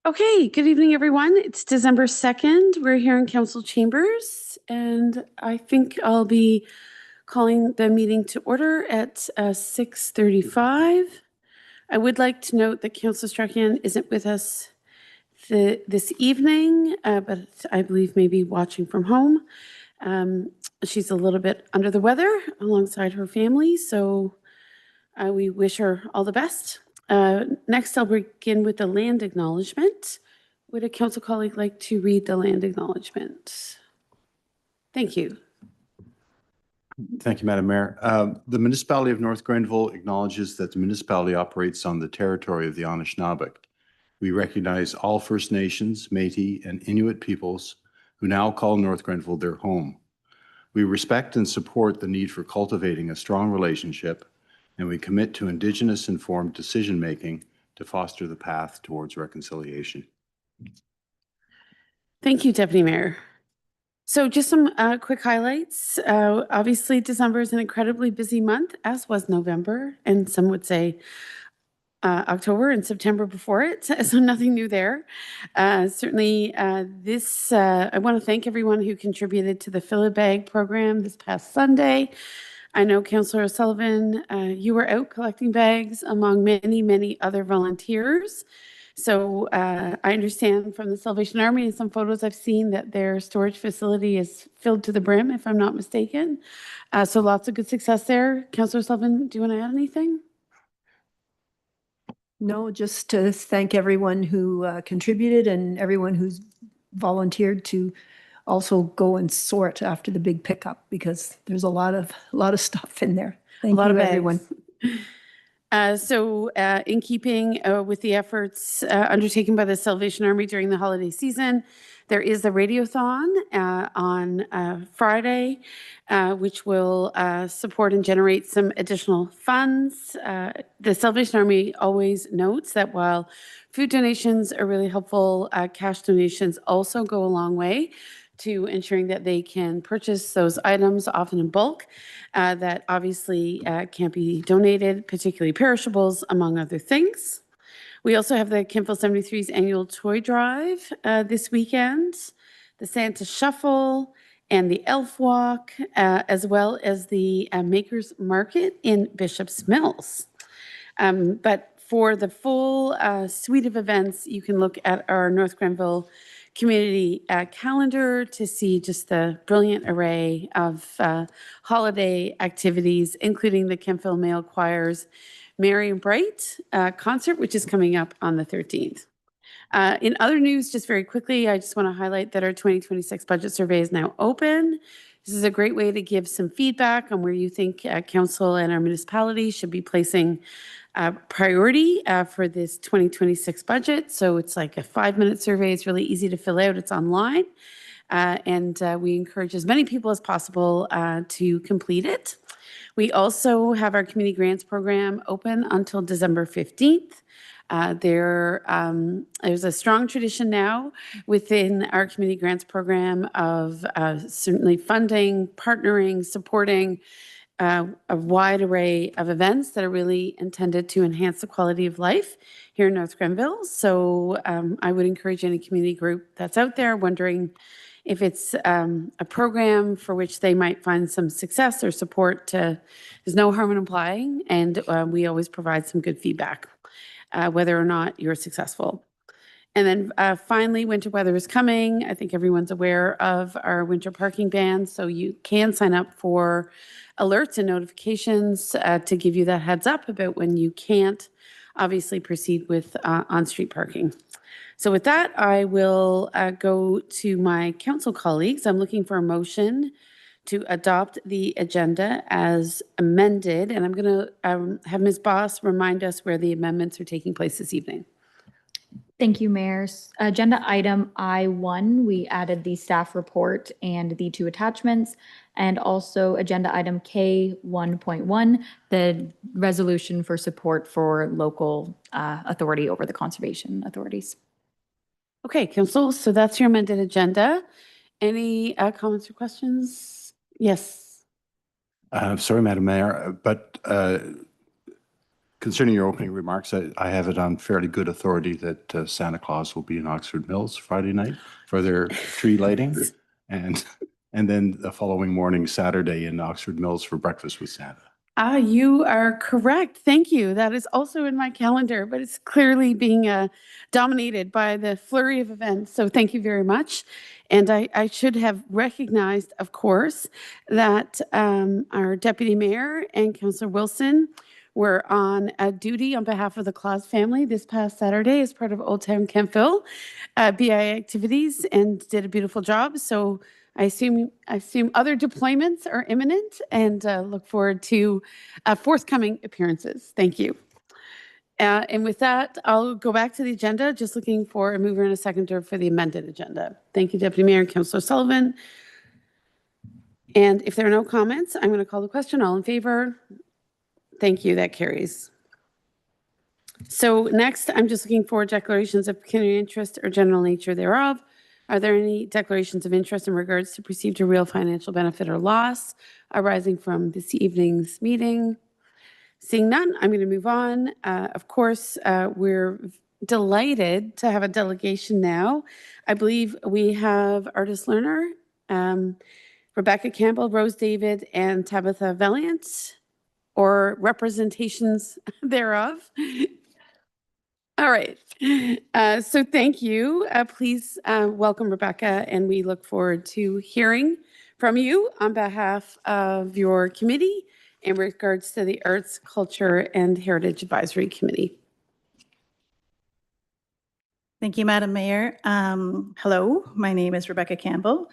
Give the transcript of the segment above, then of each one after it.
Okay, good evening, everyone. It's December 2nd. We're here in council chambers, and I think I'll be calling the meeting to order at 6:35. I would like to note that Councillor Strachan isn't with us this evening, but I believe maybe watching from home. She's a little bit under the weather alongside her family, so we wish her all the best. Next, I'll begin with the land acknowledgement. Would a council colleague like to read the land acknowledgement? Thank you. Thank you, Madam Mayor. The municipality of North Grenville acknowledges that the municipality operates on the territory of the Anishinaabe. We recognize all First Nations, Métis, and Inuit peoples who now call North Grenville their home. We respect and support the need for cultivating a strong relationship, and we commit to Indigenous-informed decision-making to foster the path towards reconciliation. Thank you, Deputy Mayor. So just some quick highlights. Obviously, December is an incredibly busy month, as was November, and some would say October and September before it, so nothing new there. Certainly, I want to thank everyone who contributed to the Fill a Bag program this past Sunday. I know Councillor O'Sullivan, you were out collecting bags among many, many other volunteers. So I understand from the Salvation Army and some photos I've seen that their storage facility is filled to the brim, if I'm not mistaken. So lots of good success there. Councillor O'Sullivan, do you want to add anything? No, just to thank everyone who contributed and everyone who's volunteered to also go and sort after the big pickup, because there's a lot of stuff in there. Thank you, everyone. In keeping with the efforts undertaken by the Salvation Army during the holiday season, there is the Radiothon on Friday, which will support and generate some additional funds. The Salvation Army always notes that while food donations are really helpful, cash donations also go a long way to ensuring that they can purchase those items, often in bulk, that obviously can't be donated, particularly perishables, among other things. We also have the Kentville 73's annual toy drive this weekend, the Santa Shuffle, and the Elf Walk, as well as the Makers Market in Bishop's Mills. But for the full suite of events, you can look at our North Grenville community calendar to see just the brilliant array of holiday activities, including the Kentville Male Choir's Merry and Bright concert, which is coming up on the 13th. In other news, just very quickly, I just want to highlight that our 2026 budget survey is now open. This is a great way to give some feedback on where you think council and our municipality should be placing priority for this 2026 budget. So it's like a 5-minute survey. It's really easy to fill out. It's online. And we encourage as many people as possible to complete it. We also have our community grants program open until December 15th. There's a strong tradition now within our community grants program of certainly funding, partnering, supporting a wide array of events that are really intended to enhance the quality of life here in North Grenville. So I would encourage any community group that's out there wondering if it's a program for which they might find some success or support. There's no harm in applying, and we always provide some good feedback, whether or not you're successful. And then finally, winter weather is coming. I think everyone's aware of our winter parking ban, so you can sign up for alerts and notifications to give you that heads up about when you can't obviously proceed with on-street parking. So with that, I will go to my council colleagues. I'm looking for a motion to adopt the agenda as amended, and I'm going to have Ms. Boss remind us where the amendments are taking place this evening. Thank you, Mayor. Agenda item I1, we added the staff report and the 2 attachments, and also agenda item K1.1, the resolution for support for local authority over the conservation authorities. Okay, council, so that's your amended agenda. Any comments or questions? Yes. Sorry, Madam Mayor, but Concerning your opening remarks, I have it on fairly good authority that Santa Claus will be in Oxford Mills Friday night for their tree lighting. And then the following morning, Saturday, in Oxford Mills for breakfast with Santa. You are correct. Thank you. That is also in my calendar, but it's clearly being dominated by the flurry of events. So thank you very much. And I should have recognized, of course, that our deputy mayor and Councillor Wilson were on duty on behalf of the Claus family this past Saturday as part of Old Town Kentville BI activities and did a beautiful job. So I assume other deployments are imminent and look forward to forthcoming appearances. Thank you. And with that, I'll go back to the agenda, just looking for a mover and a seconder for the amended agenda. Thank you, Deputy Mayor and Councillor Sullivan. And if there are no comments, I'm going to call the question. All in favor? Thank you. That carries. So next, I'm just looking for declarations of pecuniary interest or general nature thereof. Are there any declarations of interest in regards to perceived or real financial benefit or loss arising from this evening's meeting? Seeing none, I'm going to move on. Of course, we're delighted to have a delegation now. I believe we have Artis Lerner, Rebecca Campbell, Rose David, and Tabitha Valiant, or representations thereof. All right. So thank you. Please welcome Rebecca, and we look forward to hearing from you on behalf of your committee in regards to the Arts, Culture, and Heritage Advisory Committee. Thank you, Madam Mayor. Hello, my name is Rebecca Campbell.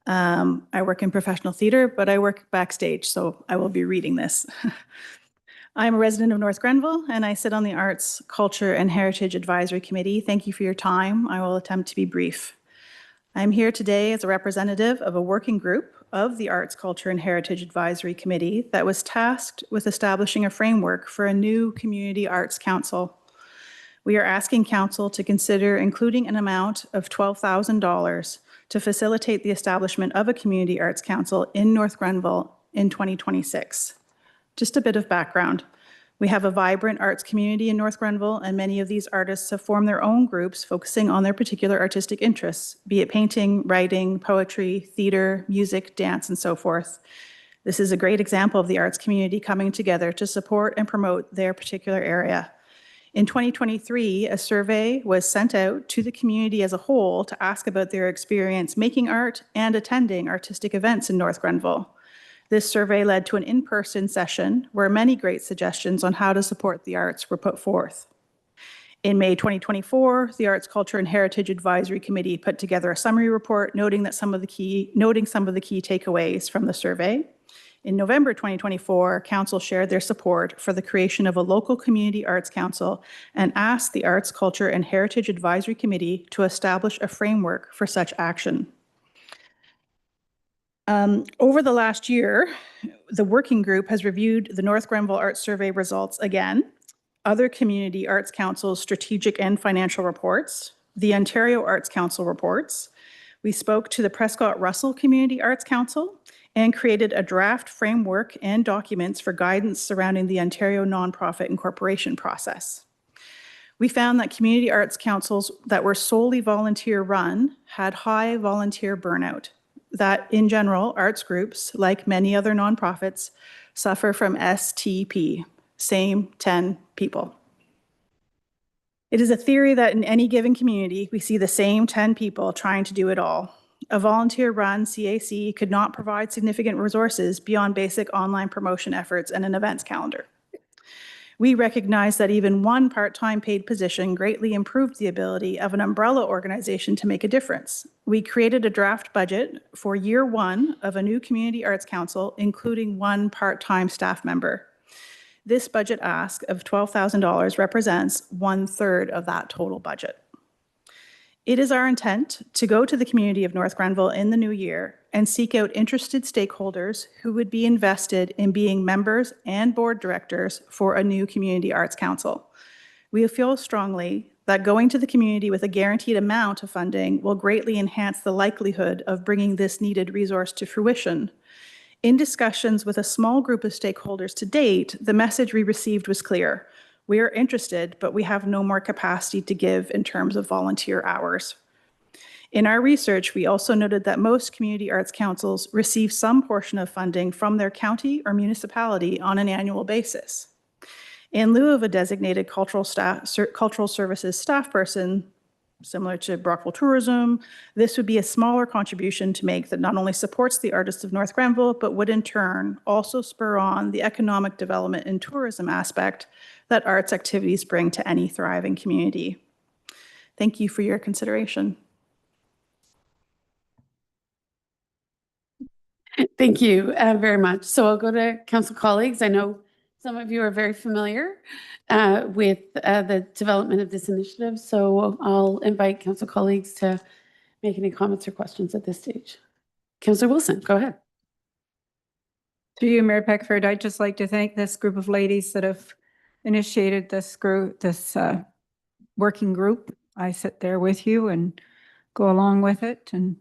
I work in professional theatre, but I work backstage, so I will be reading this. I'm a resident of North Grenville, and I sit on the Arts, Culture, and Heritage Advisory Committee. Thank you for your time. I will attempt to be brief. I'm here today as a representative of a working group of the Arts, Culture, and Heritage Advisory Committee that was tasked with establishing a framework for a new Community Arts Council. We are asking Council to consider including an amount of $12,000 to facilitate the establishment of a Community Arts Council in North Grenville in 2026. Just a bit of background. We have a vibrant arts community in North Grenville, and many of these artists have formed their own groups focusing on their particular artistic interests, be it painting, writing, poetry, theater, music, dance, and so forth. This is a great example of the arts community coming together to support and promote their particular area. In 2023, a survey was sent out to the community as a whole to ask about their experience making art and attending artistic events in North Grenville. This survey led to an in-person session where many great suggestions on how to support the arts were put forth. In May 2024, the Arts, Culture, and Heritage Advisory Committee put together a summary report noting some of the key takeaways from the survey. In November 2024, Council shared their support for the creation of a local community arts council and asked the Arts, Culture, and Heritage Advisory Committee to establish a framework for such action. Over the last year, the working group has reviewed the North Grenville Arts Survey results again, other community arts councils' strategic and financial reports, the Ontario Arts Council reports. We spoke to the Prescott Russell Community Arts Council and created a draft framework and documents for guidance surrounding the Ontario Nonprofit Incorporation process. We found that community arts councils that were solely volunteer run had high volunteer burnout, that in general, arts groups, like many other nonprofits, suffer from STP, same 10 people. It is a theory that in any given community, we see the same 10 people trying to do it all. A volunteer-run CAC could not provide significant resources beyond basic online promotion efforts and an events calendar. We recognize that even one part-time paid position greatly improved the ability of an umbrella organization to make a difference. We created a draft budget for year one of a new Community Arts Council, including one part-time staff member. This budget ask of $12,000 represents 1/3 of that total budget. It is our intent to go to the community of North Grenville in the new year and seek out interested stakeholders who would be invested in being members and board directors for a new Community Arts Council. We feel strongly that going to the community with a guaranteed amount of funding will greatly enhance the likelihood of bringing this needed resource to fruition. In discussions with a small group of stakeholders to date, the message we received was clear. We are interested, but we have no more capacity to give in terms of volunteer hours. In our research, we also noted that most community arts councils receive some portion of funding from their county or municipality on an annual basis. In lieu of a designated cultural services staff person, similar to Brockville Tourism, this would be a smaller contribution to make that not only supports the artists of North Grenville, but would in turn also spur on the economic development and tourism aspect that arts activities bring to any thriving community. Thank you for your consideration. Thank you very much. So I'll go to council colleagues. I know some of you are very familiar with the development of this initiative. So I'll invite council colleagues to make any comments or questions at this stage. Councillor Wilson, go ahead. Through you, Mayor Peckford, I'd just like to thank this group of ladies that have initiated this working group. I sit there with you and go along with it and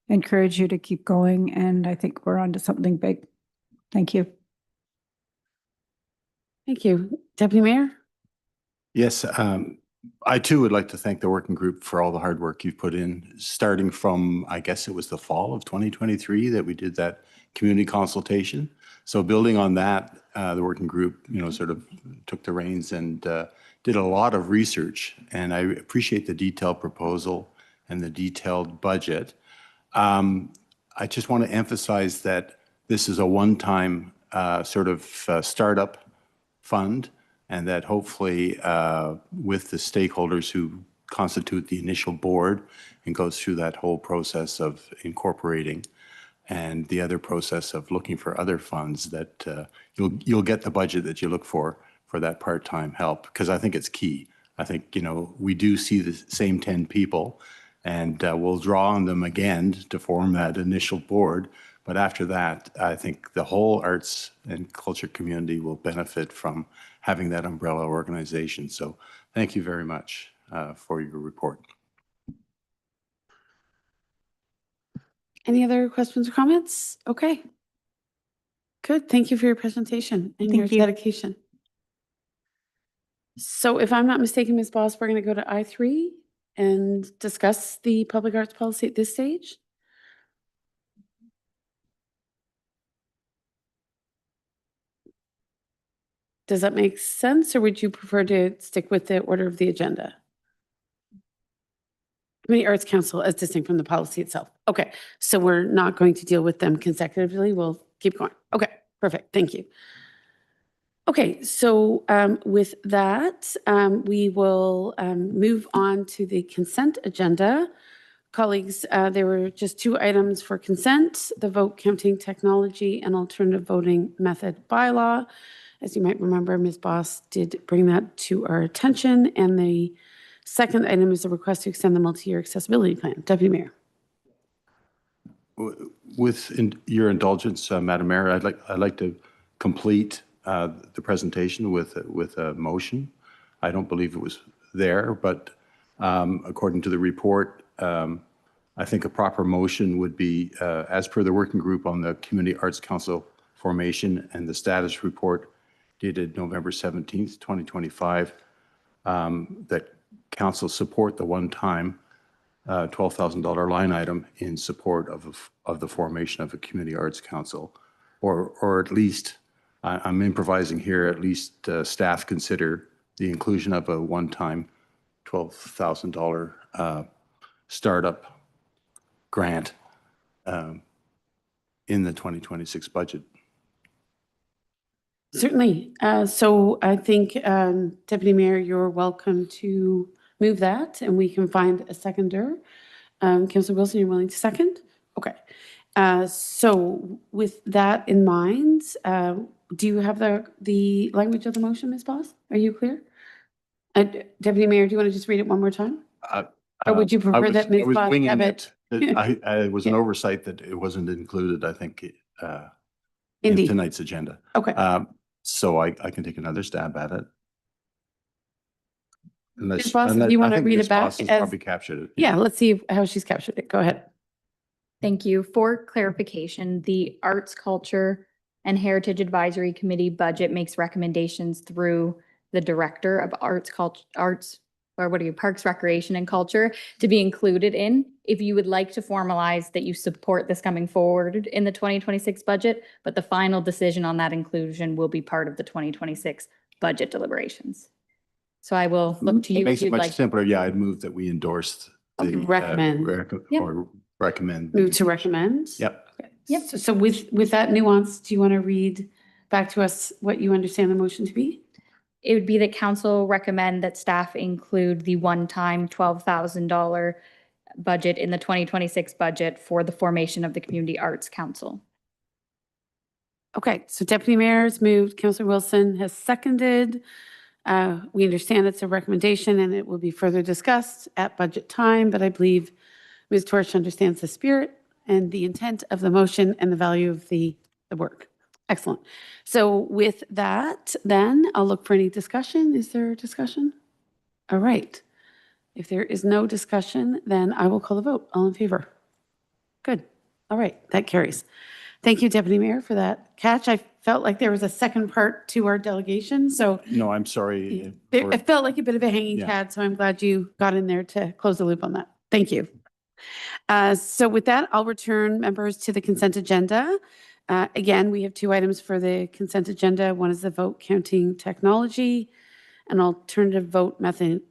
encourage you to keep going. And I think we're onto something big. Thank you. Thank you. Deputy Mayor? Yes, I too would like to thank the working group for all the hard work you've put in, starting from, I guess it was the fall of 2023 that we did that community consultation. So building on that, the working group, sort of took the reins and did a lot of research. And I appreciate the detailed proposal and the detailed budget. I just want to emphasize that this is a one-time sort of startup fund, and that hopefully with the stakeholders who constitute the initial board and goes through that whole process of incorporating and the other process of looking for other funds, that you'll get the budget that you look for that part-time help, because I think it's key. I think, we do see the same 10 people, and we'll draw on them again to form that initial board. But after that, I think the whole arts and culture community will benefit from having that umbrella organization. So thank you very much for your report. Any other questions or comments? Okay. Good. Thank you for your presentation and your Thank you. dedication. So if I'm not mistaken, Ms. Boss, we're going to go to I3 and discuss the public arts policy at this stage. Does that make sense, or would you prefer to stick with the order of the agenda? Community Arts Council as distinct from the policy itself. Okay, so we're not going to deal with them consecutively. We'll keep going. Okay, perfect. Thank you. Okay, so with that, we will move on to the consent agenda. Colleagues, there were just 2 items for consent: the vote counting technology and alternative voting method bylaw. As you might remember, Ms. Boss did bring that to our attention. And the second item is a request to extend the multi-year accessibility plan. Deputy Mayor. With your indulgence, Madam Mayor, I'd like to complete the presentation with a motion. I don't believe it was there, but according to the report, I think a proper motion would be, as per the working group on the Community Arts Council formation and the status report dated November 17th, 2025, that council support the one-time $12,000 line item in support of the formation of a Community Arts Council, or at least, I'm improvising here, at least staff consider the inclusion of a one-time $12,000 startup grant in the 2026 budget. Certainly. So I think, Deputy Mayor, you're welcome to move that, and we can find a seconder. Councillor Wilson, you're willing to second? Okay. So with that in mind, do you have the language of the motion, Ms. Boss? Are you clear? Deputy Mayor, do you want to just read it one more time? Or would you prefer that Ms. Boss have it? It was an Yeah. oversight that it wasn't included, I think, in Indeed. tonight's agenda. Okay. So I can take another stab at it. Ms. Boss, do you want to read it back? Ms. Boss has probably captured it. Yeah, let's see how she's captured it. Go ahead. Thank you. For clarification, the Arts, Culture, and Heritage Advisory Committee budget makes recommendations through the Director of Parks, Recreation and Culture to be included in. If you would like to formalize that you support this coming forward in the 2026 budget, but the final decision on that inclusion will be part of the 2026 budget deliberations. So I will look to It you makes if it you'd much like. simpler. Yeah, I'd move that we endorse the. Recommend. Yeah. Or recommend. Move to recommend? Yep. Yep. So with that nuance, do you want to read back to us what you understand the motion to be? It would be that council recommend that staff include the one-time $12,000 budget in the 2026 budget for the formation of the Community Arts Council. Okay, so Deputy Mayor's moved, Councillor Wilson has seconded. We understand it's a recommendation and it will be further discussed at budget time, but I believe Ms. Torch understands the spirit and the intent of the motion and the value of the work. Excellent. So with that, then I'll look for any discussion. Is there discussion? All right. If there is no discussion, then I will call the vote. All in favor? Good. All right, that carries. Thank you, Deputy Mayor, for that catch. I felt like there was a second part to our delegation, so No, I'm sorry. it felt like a bit of a hanging Yeah. cat, so I'm glad you got in there to close the loop on that. Thank you. So with that, I'll return members to the consent agenda. Again, we have two items for the consent agenda. One is the vote counting technology, an alternative voting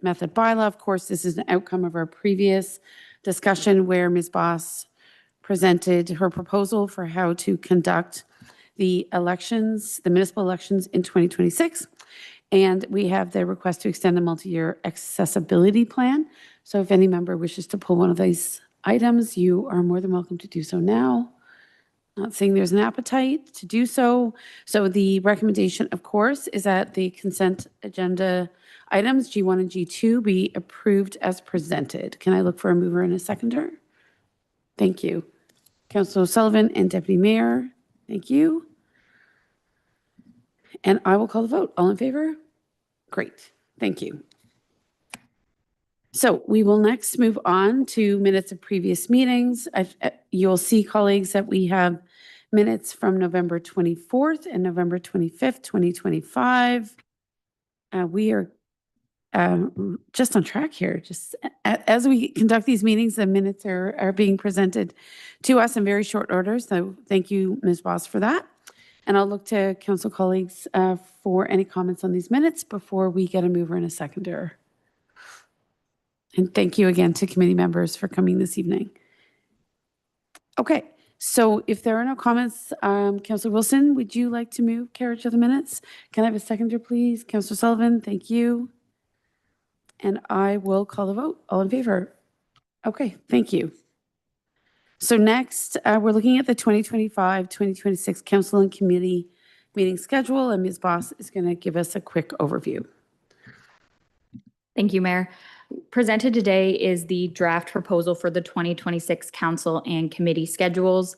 method bylaw. Of course, this is an outcome of our previous discussion where Ms. Boss presented her proposal for how to conduct the elections, the municipal elections in 2026. And we have the request to extend a multi-year accessibility plan. So if any member wishes to pull one of these items, you are more than welcome to do so now. Not saying there's an appetite to do so. So the recommendation, of course, is that the consent agenda items G1 and G2 be approved as presented. Can I look for a mover and a seconder? Thank you. Councillor O'Sullivan and Deputy Mayor, thank you. And I will call the vote. All in favor? Great. Thank you. So we will next move on to minutes of previous meetings. You'll see, colleagues, that we have minutes from November 24th and November 25th, 2025. We are just on track here. Just as we conduct these meetings, the minutes are being presented to us in very short order. So thank you, Ms. Boss, for that. And I'll look to council colleagues for any comments on these minutes before we get a mover and a seconder. And thank you again to committee members for coming this evening. Okay, so if there are no comments, Councillor Wilson, would you like to move carriage of the minutes? Can I have a seconder, please? Councillor Sullivan, thank you. And I will call the vote. All in favor? Okay, thank you. So next, we're looking at the 2025-2026 Council and Committee meeting schedule, and Ms. Boss is going to give us a quick overview. Thank you, Mayor. Presented today is the draft proposal for the 2026 Council and Committee schedules.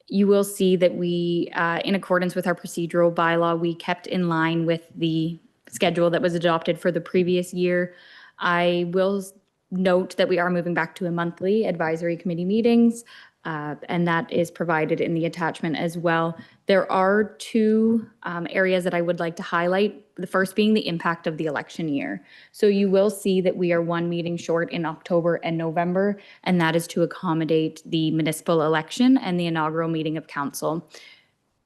You will see that we, in accordance with our procedural bylaw, we kept in line with the schedule that was adopted for the previous year. I will note that we are moving back to a monthly advisory committee meetings, and that is provided in the attachment as well. There are two areas that I would like to highlight. The first being the impact of the election year. So you will see that we are one meeting short in October and November, and that is to accommodate the municipal election and the inaugural meeting of council.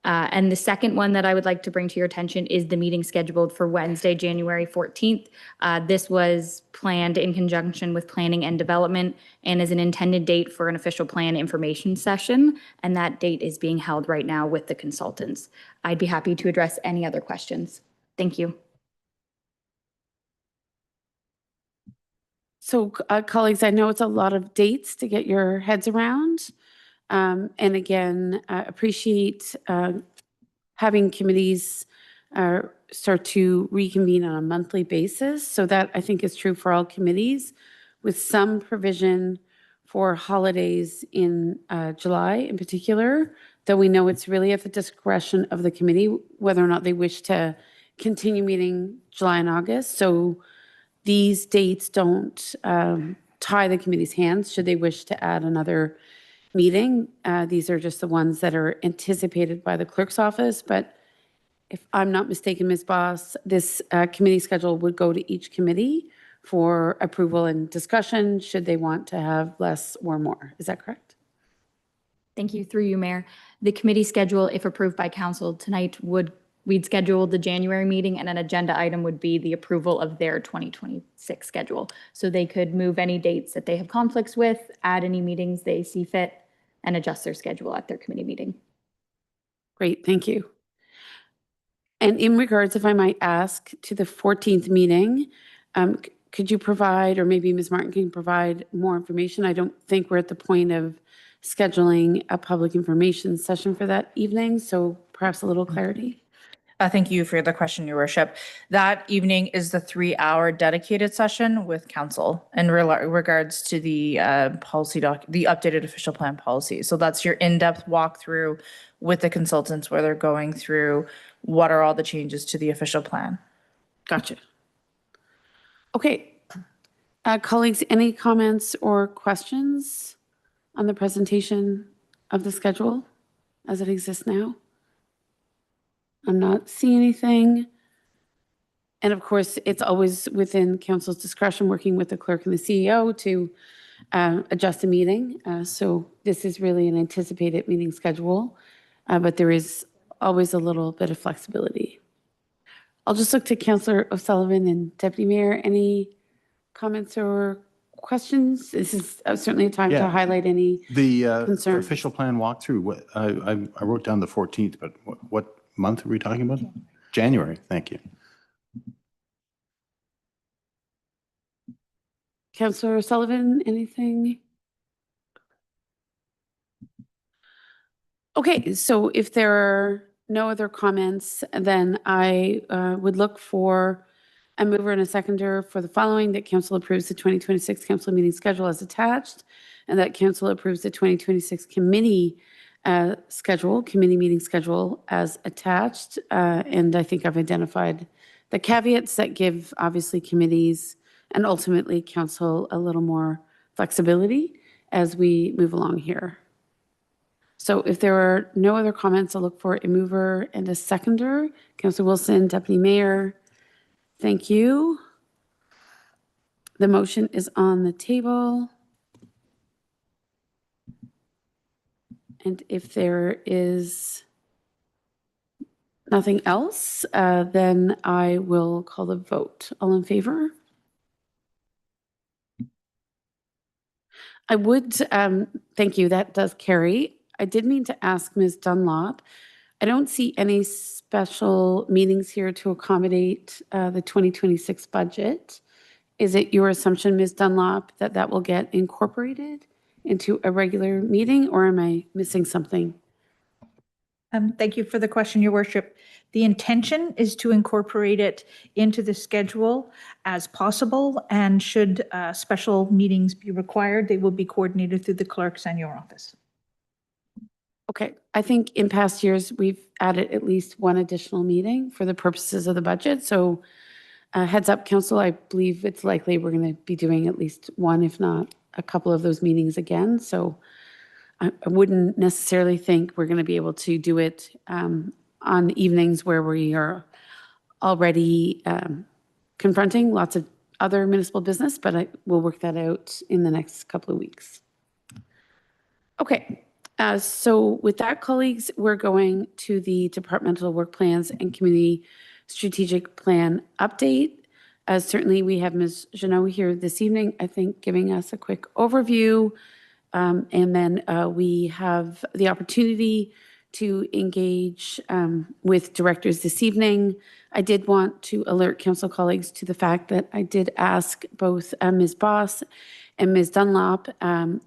And the second one that I would like to bring to your attention is the meeting scheduled for Wednesday, January 14th. This was planned in conjunction with Planning and Development and is an intended date for an official plan information session. And that date is being held right now with the consultants. I'd be happy to address any other questions. Thank you. So colleagues, I know it's a lot of dates to get your heads around. And again, appreciate having committees start to reconvene on a monthly basis. So that I think is true for all committees, with some provision for holidays in July in particular, though we know it's really at the discretion of the committee whether or not they wish to continue meeting July and August. So these dates don't tie the committee's hands should they wish to add another meeting. These are just the ones that are anticipated by the clerk's office, but if I'm not mistaken, Ms. Boss, this committee schedule would go to each committee for approval and discussion, should they want to have less or more. Is that correct? Thank you. Through you, Mayor. The committee schedule, if approved by council tonight, we'd schedule the January meeting, and an agenda item would be the approval of their 2026 schedule. So they could move any dates that they have conflicts with, add any meetings they see fit, and adjust their schedule at their committee meeting. Great, thank you. And in regards, if I might ask, to the 14th meeting, could you provide, or maybe Ms. Martin can provide more information? I don't think we're at the point of scheduling a public information session for that evening, so perhaps a little clarity. Thank you for the question, Your Worship. That evening is the 3-hour dedicated session with council in regards to the the updated official plan policy. So that's your in-depth walkthrough with the consultants where they're going through what are all the changes to the official plan. Gotcha. Okay. Colleagues, any comments or questions on the presentation of the schedule as it exists now? I'm not seeing anything. And of course, it's always within council's discretion, working with the clerk and the CEO to adjust the meeting. So this is really an anticipated meeting schedule, but there is always a little bit of flexibility. I'll just look to Councillor O'Sullivan and Deputy Mayor. Any comments or questions? This is certainly a time to Yeah. highlight any. The Concern. official plan walkthrough, I wrote down the 14th, but what month are we talking about? January, thank you. Councillor O'Sullivan, anything? Okay, so if there are no other comments, then I would look for a mover and a seconder for the following: that council approves the 2026 council meeting schedule as attached, and that council approves the 2026 committee meeting schedule as attached. And I think I've identified the caveats that give obviously committees and ultimately council a little more flexibility as we move along here. So if there are no other comments, I'll look for a mover and a seconder. Councillor Wilson, Deputy Mayor, thank you. The motion is on the table. And if there is nothing else, then I will call the vote. All in favor? I would, thank you, that does carry. I did mean to ask Ms. Dunlop, I don't see any special meetings here to accommodate the 2026 budget. Is it your assumption, Ms. Dunlop, that that will get incorporated into a regular meeting, or am I missing something? Thank you for the question, Your Worship. The intention is to incorporate it into the schedule as possible, and should special meetings be required, they will be coordinated through the clerks and your office. Okay, I think in past years, we've added at least one additional meeting for the purposes of the budget. So heads up, council, I believe it's likely we're going to be doing at least one, if not a couple of those meetings again. So I wouldn't necessarily think we're going to be able to do it on evenings where we are already confronting lots of other municipal business, but we'll work that out in the next couple of weeks. Okay, so with that, colleagues, we're going to the departmental work plans and community strategic plan update. Certainly, we have Ms. Jeannot here this evening, I think, giving us a quick overview. And then we have the opportunity to engage with directors this evening. I did want to alert council colleagues to the fact that I did ask both Ms. Boss and Ms. Dunlop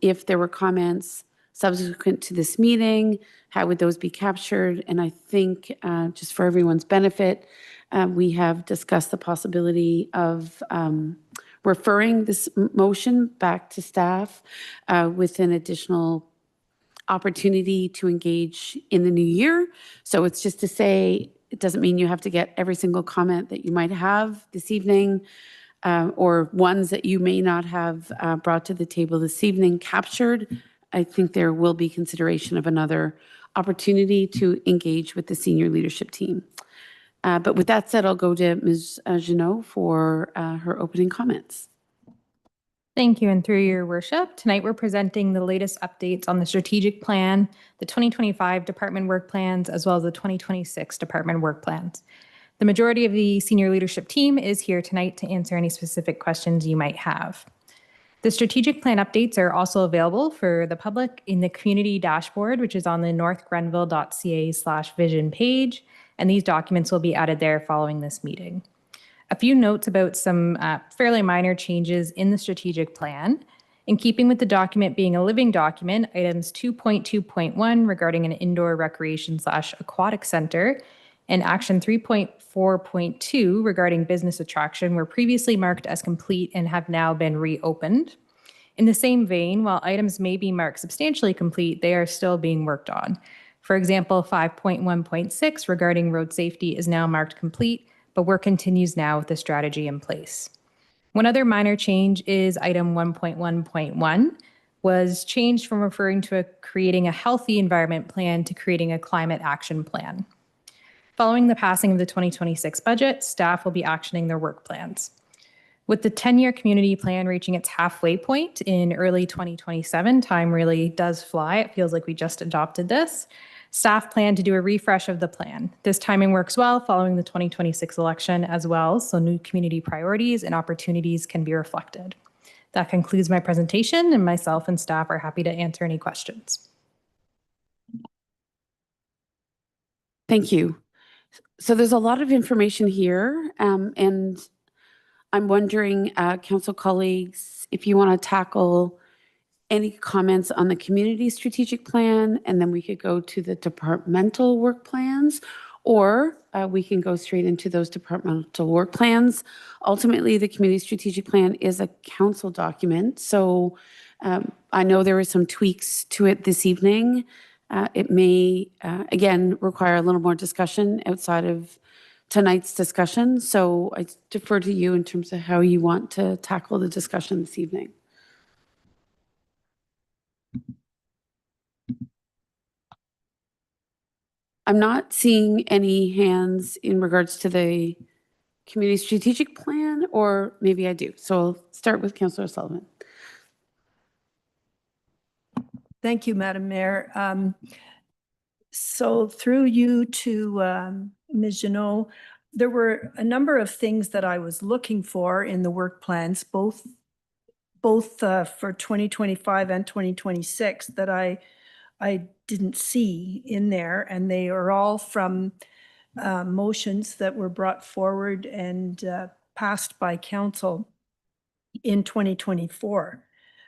if there were comments subsequent to this meeting, how would those be captured? And I think just for everyone's benefit, we have discussed the possibility of referring this motion back to staff with an additional opportunity to engage in the new year. So it's just to say, it doesn't mean you have to get every single comment that you might have this evening or ones that you may not have brought to the table this evening captured. I think there will be consideration of another opportunity to engage with the senior leadership team. But with that said, I'll go to Ms. Jeanneau for her opening comments. Thank you, and through your worship, tonight we're presenting the latest updates on the strategic plan, the 2025 department work plans, as well as the 2026 department work plans. The majority of the senior leadership team is here tonight to answer any specific questions you might have. The strategic plan updates are also available for the public in the community dashboard, which is on the northgrenville.ca/vision page, and these documents will be added there following this meeting. A few notes about some fairly minor changes in the strategic plan. In keeping with the document being a living document, items 2.2.1 regarding an indoor recreation/aquatic center and action 3.4.2 regarding business attraction were previously marked as complete and have now been reopened. In the same vein, while items may be marked substantially complete, they are still being worked on. For example, 5.1.6 regarding road safety is now marked complete, but work continues now with the strategy in place. One other minor change is item 1.1.1 was changed from referring to creating a healthy environment plan to creating a climate action plan. Following the passing of the 2026 budget, staff will be actioning their work plans. With the 10-year community plan reaching its halfway point in early 2027, time really does fly. It feels like we just adopted this. Staff plan to do a refresh of the plan. This timing works well following the 2026 election as well, so new community priorities and opportunities can be reflected. That concludes my presentation, and myself and staff are happy to answer any questions. Thank you. So there's a lot of information here, and I'm wondering, council colleagues, if you want to tackle any comments on the community strategic plan, and then we could go to the departmental work plans, or we can go straight into those departmental work plans. Ultimately, the community strategic plan is a council document, so I know there were some tweaks to it this evening. It may, again, require a little more discussion outside of tonight's discussion. So I defer to you in terms of how you want to tackle the discussion this evening. I'm not seeing any hands in regards to the community strategic plan, or maybe I do. So I'll start with Councillor Sullivan. Thank you, Madam Mayor. So through you to Ms. Jeanneau, there were a number of things that I was looking for in the work plans, both for 2025 and 2026 that I didn't see in there, and they are all from motions that were brought forward and passed by council in 2024.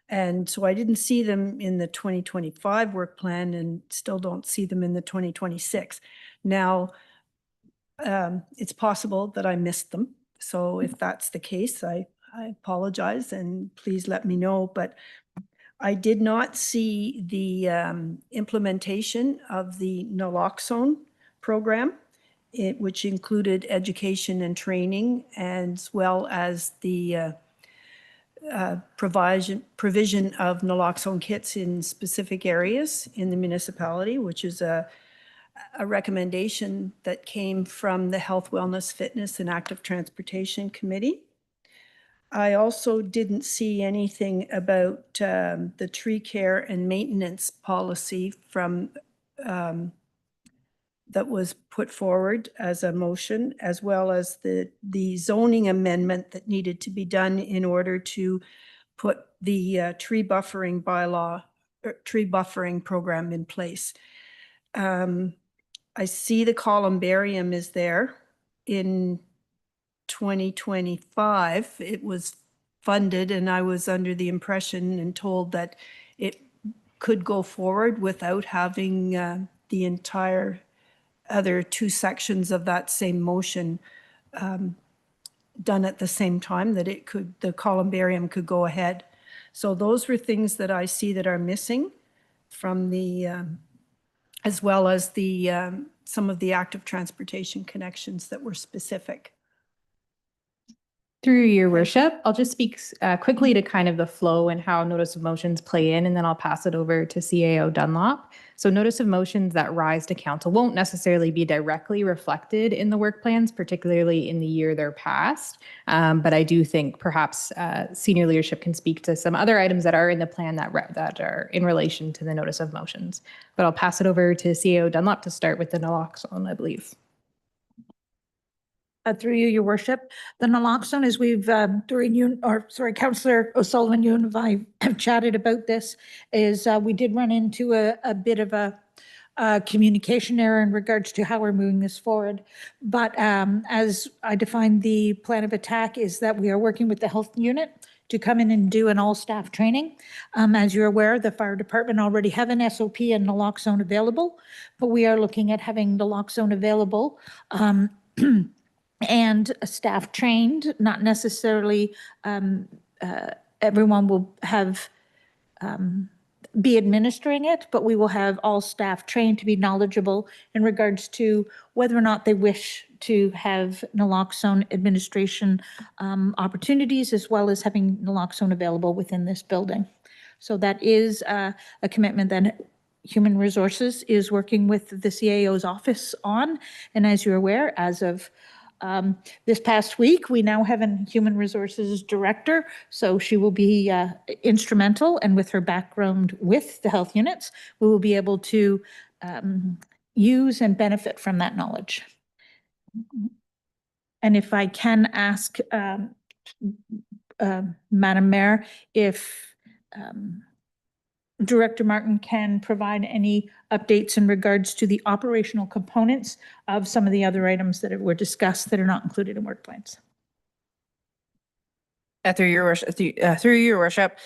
And so I didn't see them in the 2025 work plan and still don't see them in the 2026. Now, it's possible that I missed them. So if that's the case, I apologize and please let me know. But I did not see the implementation of the naloxone program, which included education and training, as well as the provision of naloxone kits in specific areas in the municipality, which is a recommendation that came from the Health, Wellness, Fitness, and Active Transportation Committee. I also didn't see anything about the tree care and maintenance policy from that was put forward as a motion, as well as the zoning amendment that needed to be done in order to put the tree buffering bylaw, tree buffering program in place. I see the columbarium is there. In 2025, it was funded, and I was under the impression and told that it could go forward without having the entire other two sections of that same motion done at the same time, that it could, the columbarium could go ahead. So those were things that I see that are missing from the, as well as the, some of the active transportation connections that were specific. Through your worship, I'll just speak quickly to kind of the flow and how notice of motions play in, and then I'll pass it over to CAO Dunlop. So notice of motions that rise to council won't necessarily be directly reflected in the work plans, particularly in the year they're passed. But I do think perhaps senior leadership can speak to some other items that are in the plan that are in relation to the notice of motions. But I'll pass it over to CAO Dunlop to start with the naloxone, I believe. Through you, your worship, the naloxone, as we've, Councillor O'Sullivan, you and I have chatted about this, is we did run into a bit of a communication error in regards to how we're moving this forward. But as I defined the plan of attack is that we are working with the health unit to come in and do an all-staff training. As you're aware, the fire department already have an SOP and naloxone available, but we are looking at having naloxone available and staff trained, not necessarily everyone will have be administering it, but we will have all staff trained to be knowledgeable in regards to whether or not they wish to have naloxone administration opportunities, as well as having naloxone available within this building. So that is a commitment that Human Resources is working with the CAO's office on. And as you're aware, as of this past week, we now have a Human Resources Director, so she will be instrumental, and with her background with the health units, we will be able to use and benefit from that knowledge. And if I can ask Madam Mayor, if Director Martin can provide any updates in regards to the operational components of some of the other items that were discussed that are not included in work plans. Through your worship,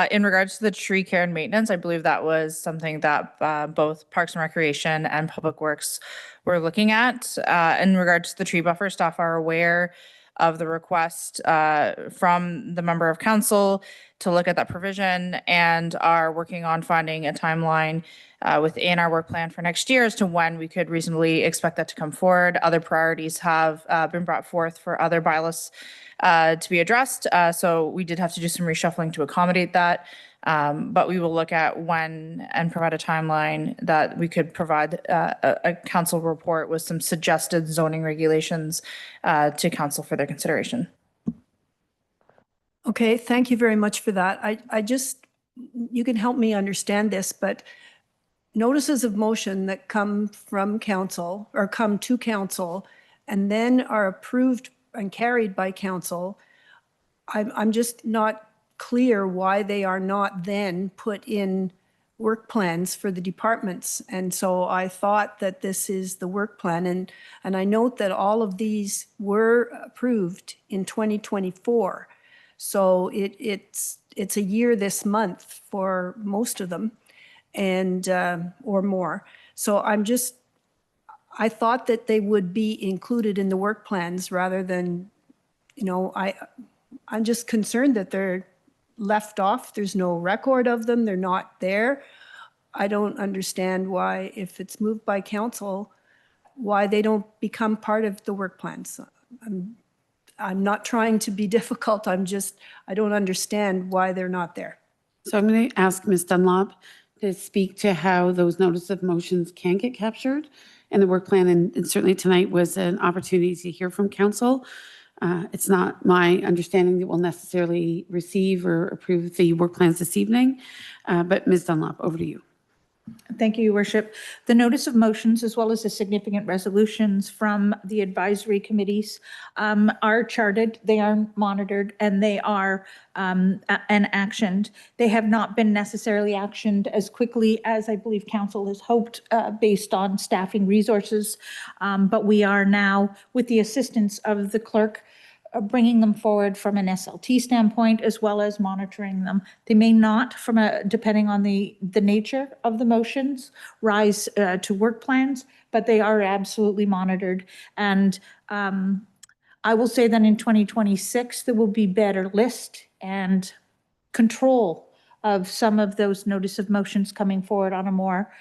in regards to the tree care and maintenance, I believe that was something that both Parks and Recreation and Public Works were looking at. In regards to the tree buffer, staff are aware of the request from the member of council to look at that provision and are working on finding a timeline within our work plan for next year as to when we could reasonably expect that to come forward. Other priorities have been brought forth for other bylaws to be addressed. So we did have to do some reshuffling to accommodate that. But we will look at when and provide a timeline that we could provide a council report with some suggested zoning regulations to council for their consideration. Okay, thank you very much for that. I just, you can help me understand this, but notices of motion that come from council or come to council and then are approved and carried by council, I'm just not clear why they are not then put in work plans for the departments. And so I thought that this is the work plan. And I note that all of these were approved in 2024. So it's a year this month for most of them and or more. So I thought that they would be included in the work plans rather than, you know, I'm just concerned that they're left off. There's no record of them. They're not there. I don't understand why, if it's moved by council, why they don't become part of the work plans. I'm not trying to be difficult. I don't understand why they're not there. So I'm going to ask Ms. Dunlop to speak to how those notice of motions can get captured in the work plan. And certainly tonight was an opportunity to hear from council. It's not my understanding that we'll necessarily receive or approve the work plans this evening. But Ms. Dunlop, over to you. Thank you, Your Worship. The notice of motions, as well as the significant resolutions from the advisory committees, are charted, they are monitored, and they are and actioned. They have not been necessarily actioned as quickly as I believe council has hoped based on staffing resources. But we are now, with the assistance of the clerk, bringing them forward from an SLT standpoint, as well as monitoring them. They may not, depending on the nature of the motions, rise to work plans, but they are absolutely monitored. And I will say that in 2026, there will be better list and control of some of those notice of motions coming forward on a more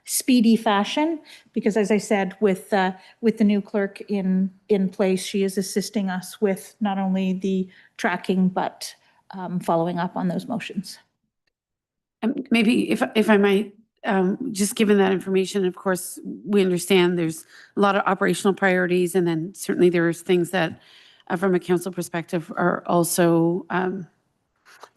speedy fashion, because as I said, with the new clerk in place, she is assisting us with not only the tracking, but following up on those motions. Maybe if I might, just given that information, of course, we understand there's a lot of operational priorities, and then certainly there's things that, from a council perspective, are also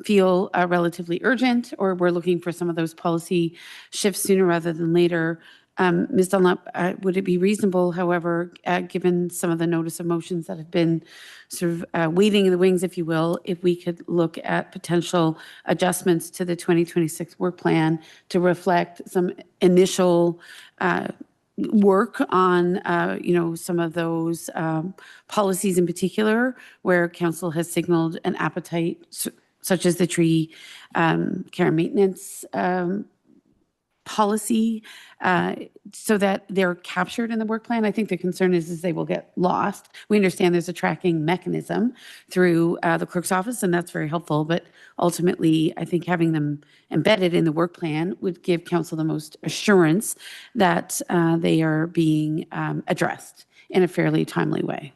feel relatively urgent, or we're looking for some of those policy shifts sooner rather than later. Ms. Dunlop, would it be reasonable, however, given some of the notice of motions that have been sort of waiting in the wings, if you will, if we could look at potential adjustments to the 2026 work plan to reflect some initial work on, some of those policies in particular, where council has signaled an appetite, such as the tree care and maintenance policy, so that they're captured in the work plan. I think the concern is they will get lost. We understand there's a tracking mechanism through the clerk's office, and that's very helpful. But ultimately, I think having them embedded in the work plan would give council the most assurance that they are being addressed in a fairly timely way.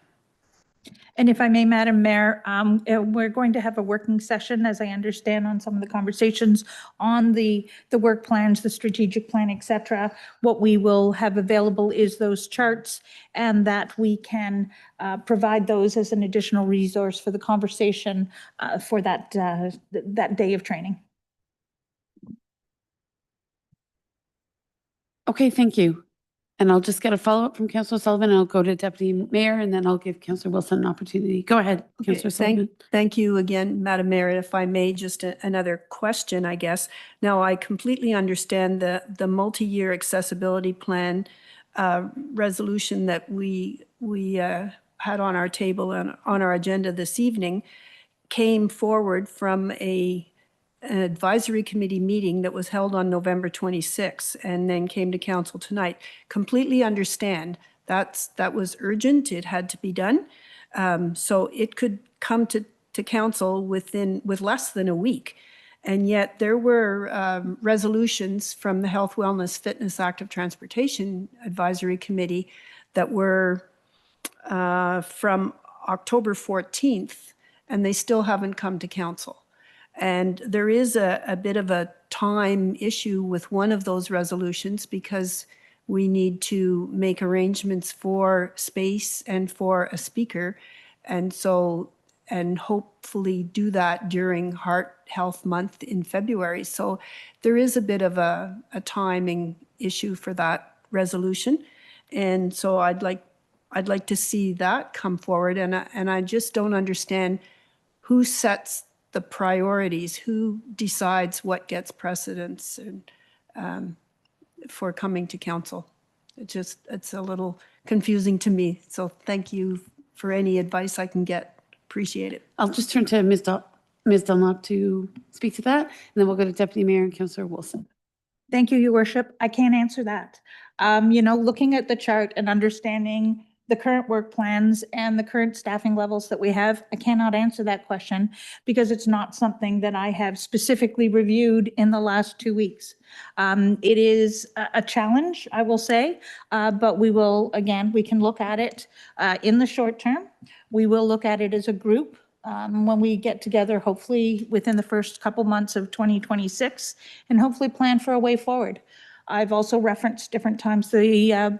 And if I may, Madam Mayor, we're going to have a working session, as I understand, on some of the conversations on the work plans, the strategic plan, et cetera. What we will have available is those charts, and that we can provide those as an additional resource for the conversation for that day of training. Okay, thank you. And I'll just get a follow-up from Councillor Sullivan, and I'll go to Deputy Mayor, and then I'll give Councillor Wilson an opportunity. Go ahead, Councillor Sullivan. Thank you again, Madam Mayor. If I may, just another question, I guess. Now, I completely understand the multi-year accessibility plan resolution that we had on our table and on our agenda this evening came forward from an advisory committee meeting that was held on November 26th and then came to council tonight. Completely understand that was urgent. It had to be done. So it could come to council with less than a week. And yet there were resolutions from the Health, Wellness, Fitness, Active Transportation Advisory Committee that were from October 14th, and they still haven't come to council. And there is a bit of a time issue with one of those resolutions because we need to make arrangements for space and for a speaker. And hopefully do that during Heart Health Month in February. So there is a bit of a timing issue for that resolution. And so I'd like to see that come forward. And I just don't understand who sets the priorities, who decides what gets precedence and for coming to council. It's a little confusing to me. So thank you for any advice I can get. Appreciate it. I'll just turn to Ms. Dunlop to speak to that, and then we'll go to Deputy Mayor and Councillor Wilson. Thank you, Your Worship. I can't answer that. Looking at the chart and understanding the current work plans and the current staffing levels that we have, I cannot answer that question because it's not something that I have specifically reviewed in the last 2 weeks. It is a challenge, I will say, but we can look at it in the short term. We will look at it as a group when we get together, hopefully within the first couple months of 2026, and hopefully plan for a way forward. I've also referenced different times the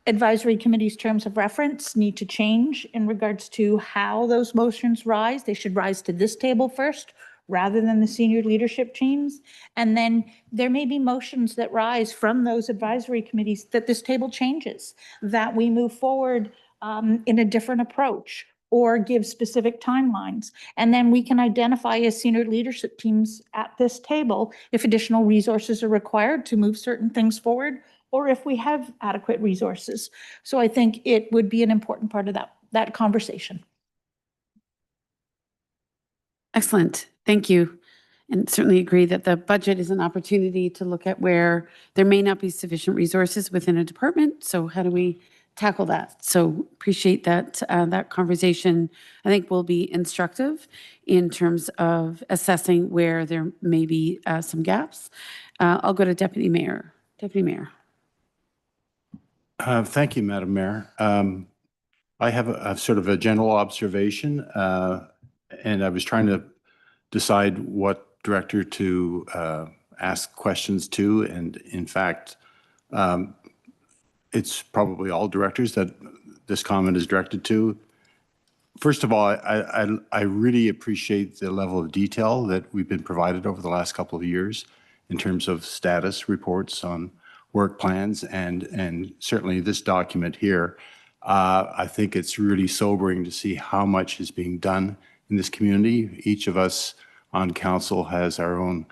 advisory committee's terms of reference need to change in regards to how those motions rise. They should rise to this table first rather than the senior leadership teams. And then there may be motions that rise from those advisory committees that this table changes, that we move forward in a different approach or give specific timelines. And then we can identify as senior leadership teams at this table if additional resources are required to move certain things forward, or if we have adequate resources. So I think it would be an important part of that conversation. Excellent. Thank you. And certainly agree that the budget is an opportunity to look at where there may not be sufficient resources within a department. So how do we tackle that? So appreciate that that conversation, I think, will be instructive in terms of assessing where there may be some gaps. I'll go to Deputy Mayor. Deputy Mayor. Thank you, Madam Mayor. I have a sort of a general observation, and I was trying to decide what director to ask questions to. And in fact, it's probably all directors that this comment is directed to. First of all, I really appreciate the level of detail that we've been provided over the last couple of years in terms of status reports on work plans, and certainly this document here. I think it's really sobering to see how much is being done in this community. Each of us on council has our own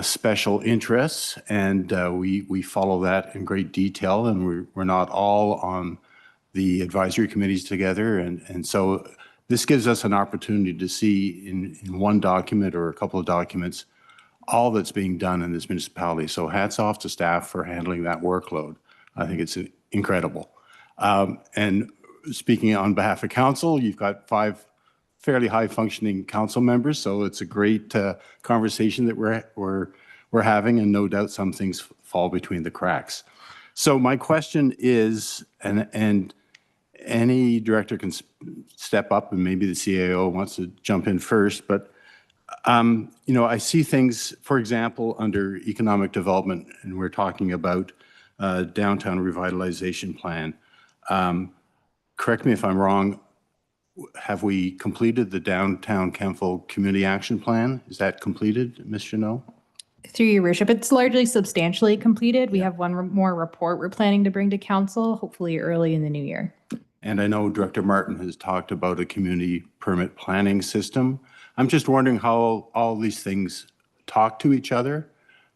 special interests, and we follow that in great detail, and we're not all on the advisory committees together. And so this gives us an opportunity to see in one document or a couple of documents all that's being done in this municipality. So hats off to staff for handling that workload. I think it's incredible. And speaking on behalf of council, you've got 5 fairly high-functioning council members, so it's a great conversation that we're having, and no doubt some things fall between the cracks. So my question is, and any director can step up, and maybe the CAO wants to jump in first, but you know, I see things, for example, under economic development, and we're talking about downtown revitalization plan. Correct me if I'm wrong, have we completed the Downtown Kemptville Community Action Plan? Is that completed, Ms. Janot? Through your worship, it's largely substantially completed. We have one more report we're planning to bring to council, hopefully early in the new year. And I know Director Martin has talked about a community permit planning system. I'm just wondering how all these things talk to each other.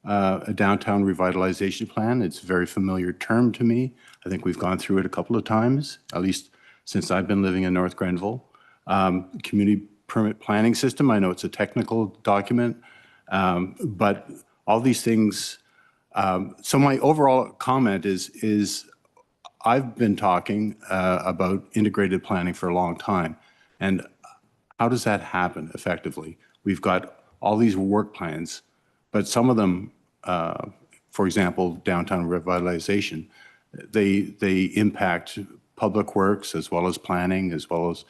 A downtown revitalization plan, it's a very familiar term to me. I think we've gone through it a couple of times, at least since I've been living in North Grenville. Community permit planning system, I know it's a technical document, but all these things. So my overall comment is I've been talking about integrated planning for a long time. And how does that happen effectively? We've got all these work plans, but some of them, for example, downtown revitalization, they impact public works as well as planning, as well as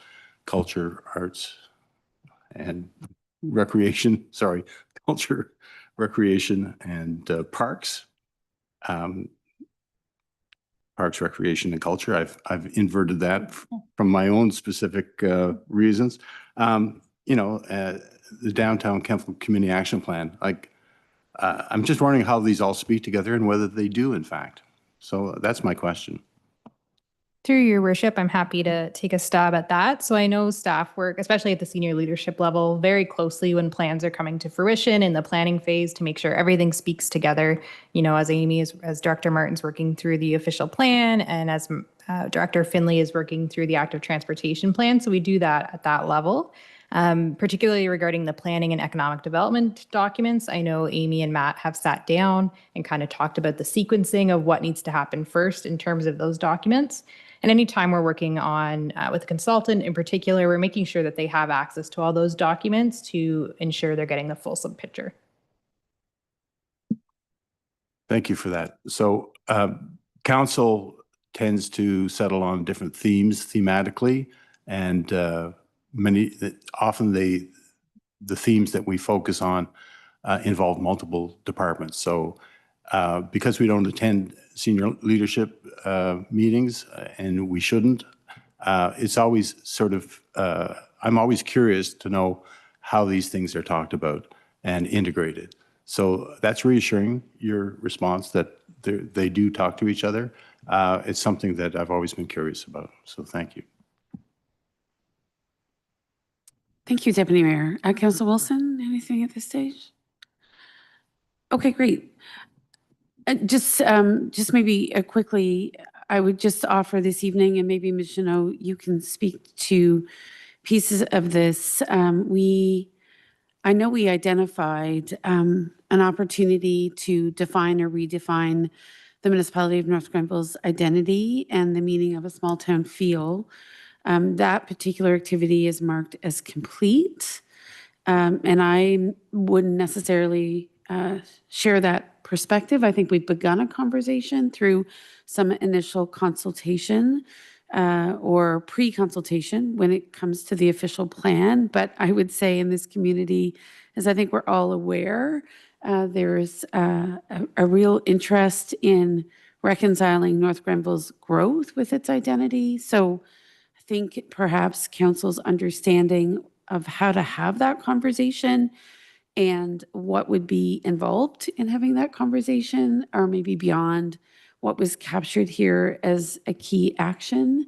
culture, arts, and recreation, sorry, culture, recreation, and parks. Parks, recreation, and culture. I've inverted that from my own specific reasons. You know, the Downtown Kemptville Community Action Plan, like, I'm just wondering how these all speak together and whether they do, in fact. So that's my question. Through your worship, I'm happy to take a stab at that. So I know staff work, especially at the senior leadership level, very closely when plans are coming to fruition in the planning phase to make sure everything speaks together. You know, as Director Martin's working through the official plan, and as Director Finley is working through the active transportation plan. So we do that at that level. Particularly regarding the planning and economic development documents. I know Amy and Matt have sat down and kind of talked about the sequencing of what needs to happen first in terms of those documents. And anytime we're working on with a consultant in particular, we're making sure that they have access to all those documents to ensure they're getting the fulsome picture. Thank you for that. So council tends to settle on different themes thematically, and often the themes that we focus on involve multiple departments. So because we don't attend senior leadership meetings, and we shouldn't, it's always sort of, I'm always curious to know how these things are talked about and integrated. So that's reassuring, your response that they do talk to each other. It's something that I've always been curious about. So thank you. Thank you, Deputy Mayor. Council Wilson, anything at this stage? Okay, great. Just maybe quickly, I would just offer this evening, and maybe Ms. Janot, you can speak to pieces of this. I know we identified an opportunity to define or redefine the municipality of North Grenville's identity and the meaning of a small town feel. That particular activity is marked as complete, and I wouldn't necessarily share that perspective. I think we've begun a conversation through some initial consultation or pre-consultation when it comes to the official plan. But I would say in this community, as I think we're all aware, there's a real interest in reconciling North Grenville's growth with its identity. So I think perhaps council's understanding of how to have that conversation and what would be involved in having that conversation are maybe beyond what was captured here as a key action.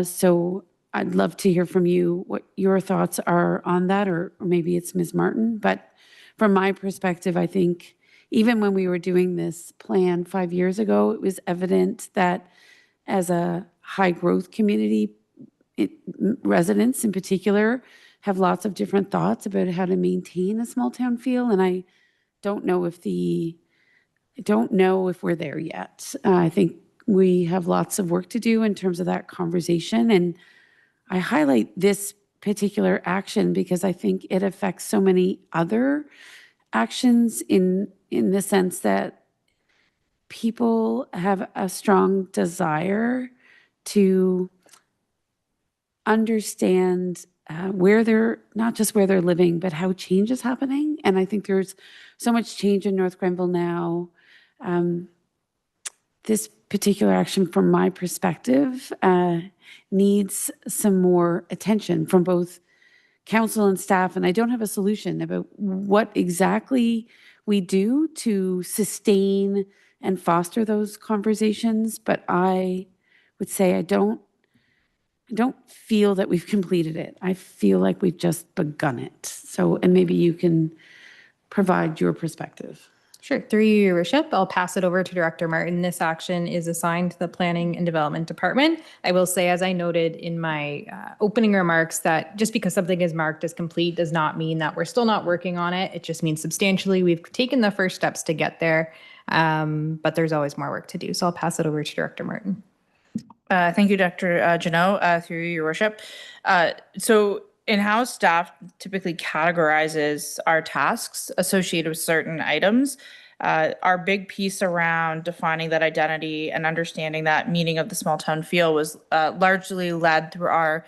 So I'd love to hear from you what your thoughts are on that, or maybe it's Ms. Martin. But from my perspective, I think even when we were doing this plan 5 years ago, it was evident that as a high growth community, residents in particular have lots of different thoughts about how to maintain a small town feel. And I don't know if we're there yet. I think we have lots of work to do in terms of that conversation. And I highlight this particular action because I think it affects so many other actions in the sense that people have a strong desire to understand where they're, not just where they're living, but how change is happening. And I think there's so much change in North Grenville now. This particular action, from my perspective, needs some more attention from both council and staff. And I don't have a solution about what exactly we do to sustain and foster those conversations. But I would say I don't feel that we've completed it. I feel like we've just begun it. So, and maybe you can provide your perspective. Sure. Through you, Your Worship, I'll pass it over to Director Martin. This action is assigned to the Planning and Development Department. I will say, as I noted in my opening remarks, that just because something is marked as complete does not mean that we're still not working on it. It just means substantially we've taken the first steps to get there, but there's always more work to do. So I'll pass it over to Director Martin. Thank you, Dr. Janot, through Your Worship. So in-house staff typically categorizes our tasks associated with certain items. Our big piece around defining that identity and understanding that meaning of the small town feel was largely led through our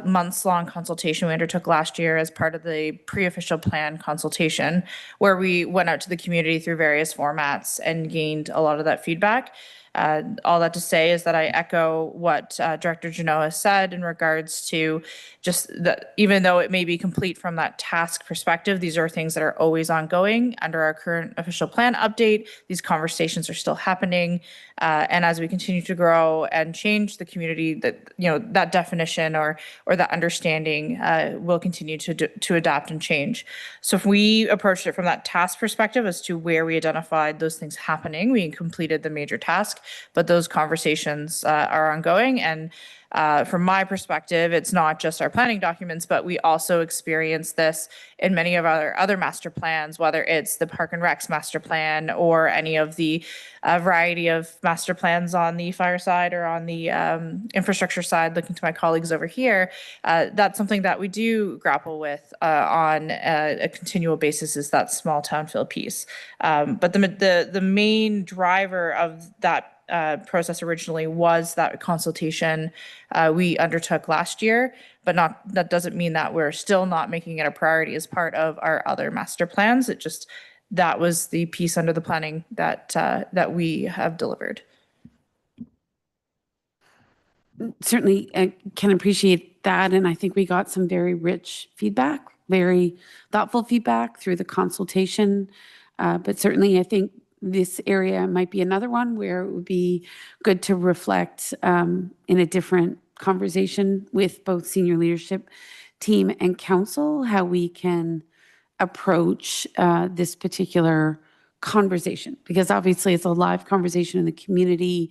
months-long consultation we undertook last year as part of the pre-official plan consultation, where we went out to the community through various formats and gained a lot of that feedback. All that to say is that I echo what Director Janot has said in regards to just that even though it may be complete from that task perspective, these are things that are always ongoing. Under our current official plan update, these conversations are still happening. And as we continue to grow and change the community, that definition or that understanding will continue to adapt and change. So if we approached it from that task perspective as to where we identified those things happening, we completed the major task. But those conversations are ongoing. And from my perspective, it's not just our planning documents, but we also experience this in many of our other master plans, whether it's the Park and Recs master plan or any of the variety of master plans on the fire side or on the infrastructure side. Looking to my colleagues over here, that's something that we do grapple with on a continual basis, is that small town feel piece. But the main driver of that process originally was that consultation we undertook last year, but that doesn't mean that we're still not making it a priority as part of our other master plans. It just, that was the piece under the planning that we have delivered. Certainly, I can appreciate that. And I think we got some very rich feedback, very thoughtful feedback through the consultation. But certainly, I think this area might be another one where it would be good to reflect in a different conversation with both senior leadership team and council, how we can approach this particular conversation, because obviously it's a live conversation in the community.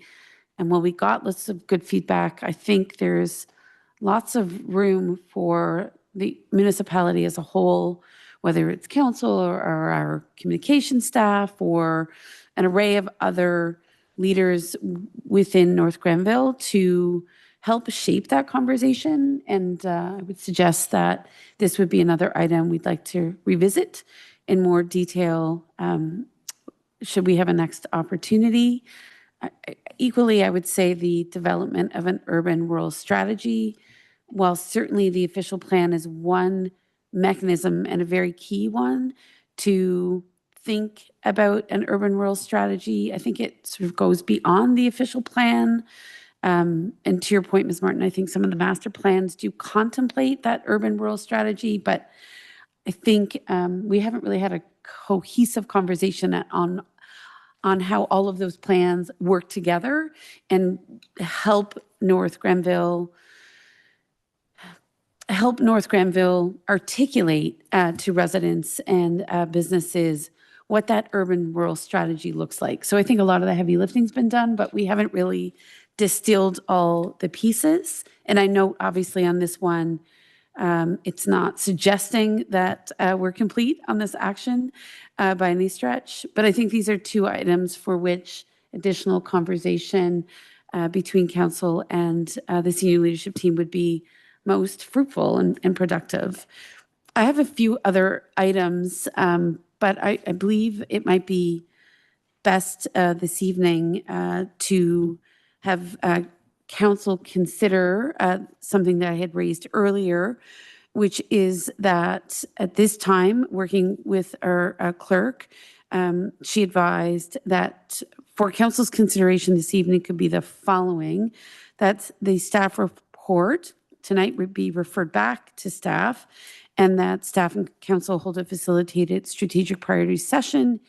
And while we got lots of good feedback, I think there's lots of room for the municipality as a whole, whether it's council or our communication staff or an array of other leaders within North Grenville, to help shape that conversation. And I would suggest that this would be another item we'd like to revisit in more detail should we have a next opportunity. Equally, I would say the development of an urban-rural strategy, while certainly the official plan is one mechanism and a very key one to think about an urban-rural strategy, I think it sort of goes beyond the official plan. And to your point, Ms. Martin, I think some of the master plans do contemplate that urban-rural strategy, but I think we haven't really had a cohesive conversation on how all of those plans work together and help North Granville articulate to residents and businesses what that urban rural strategy looks like. So I think a lot of the heavy lifting's been done, but we haven't really distilled all the pieces. And I know obviously on this one, it's not suggesting that we're complete on this action by any stretch, but I think these are two items for which additional conversation between council and the senior leadership team would be most fruitful and productive. I have a few other items, but I believe it might be best this evening to have council consider something that I had raised earlier, which is that at this time, working with our clerk, she advised that for council's consideration this evening could be the following, that the staff report tonight would be referred back to staff, and that staff and council hold a facilitated strategic priorities session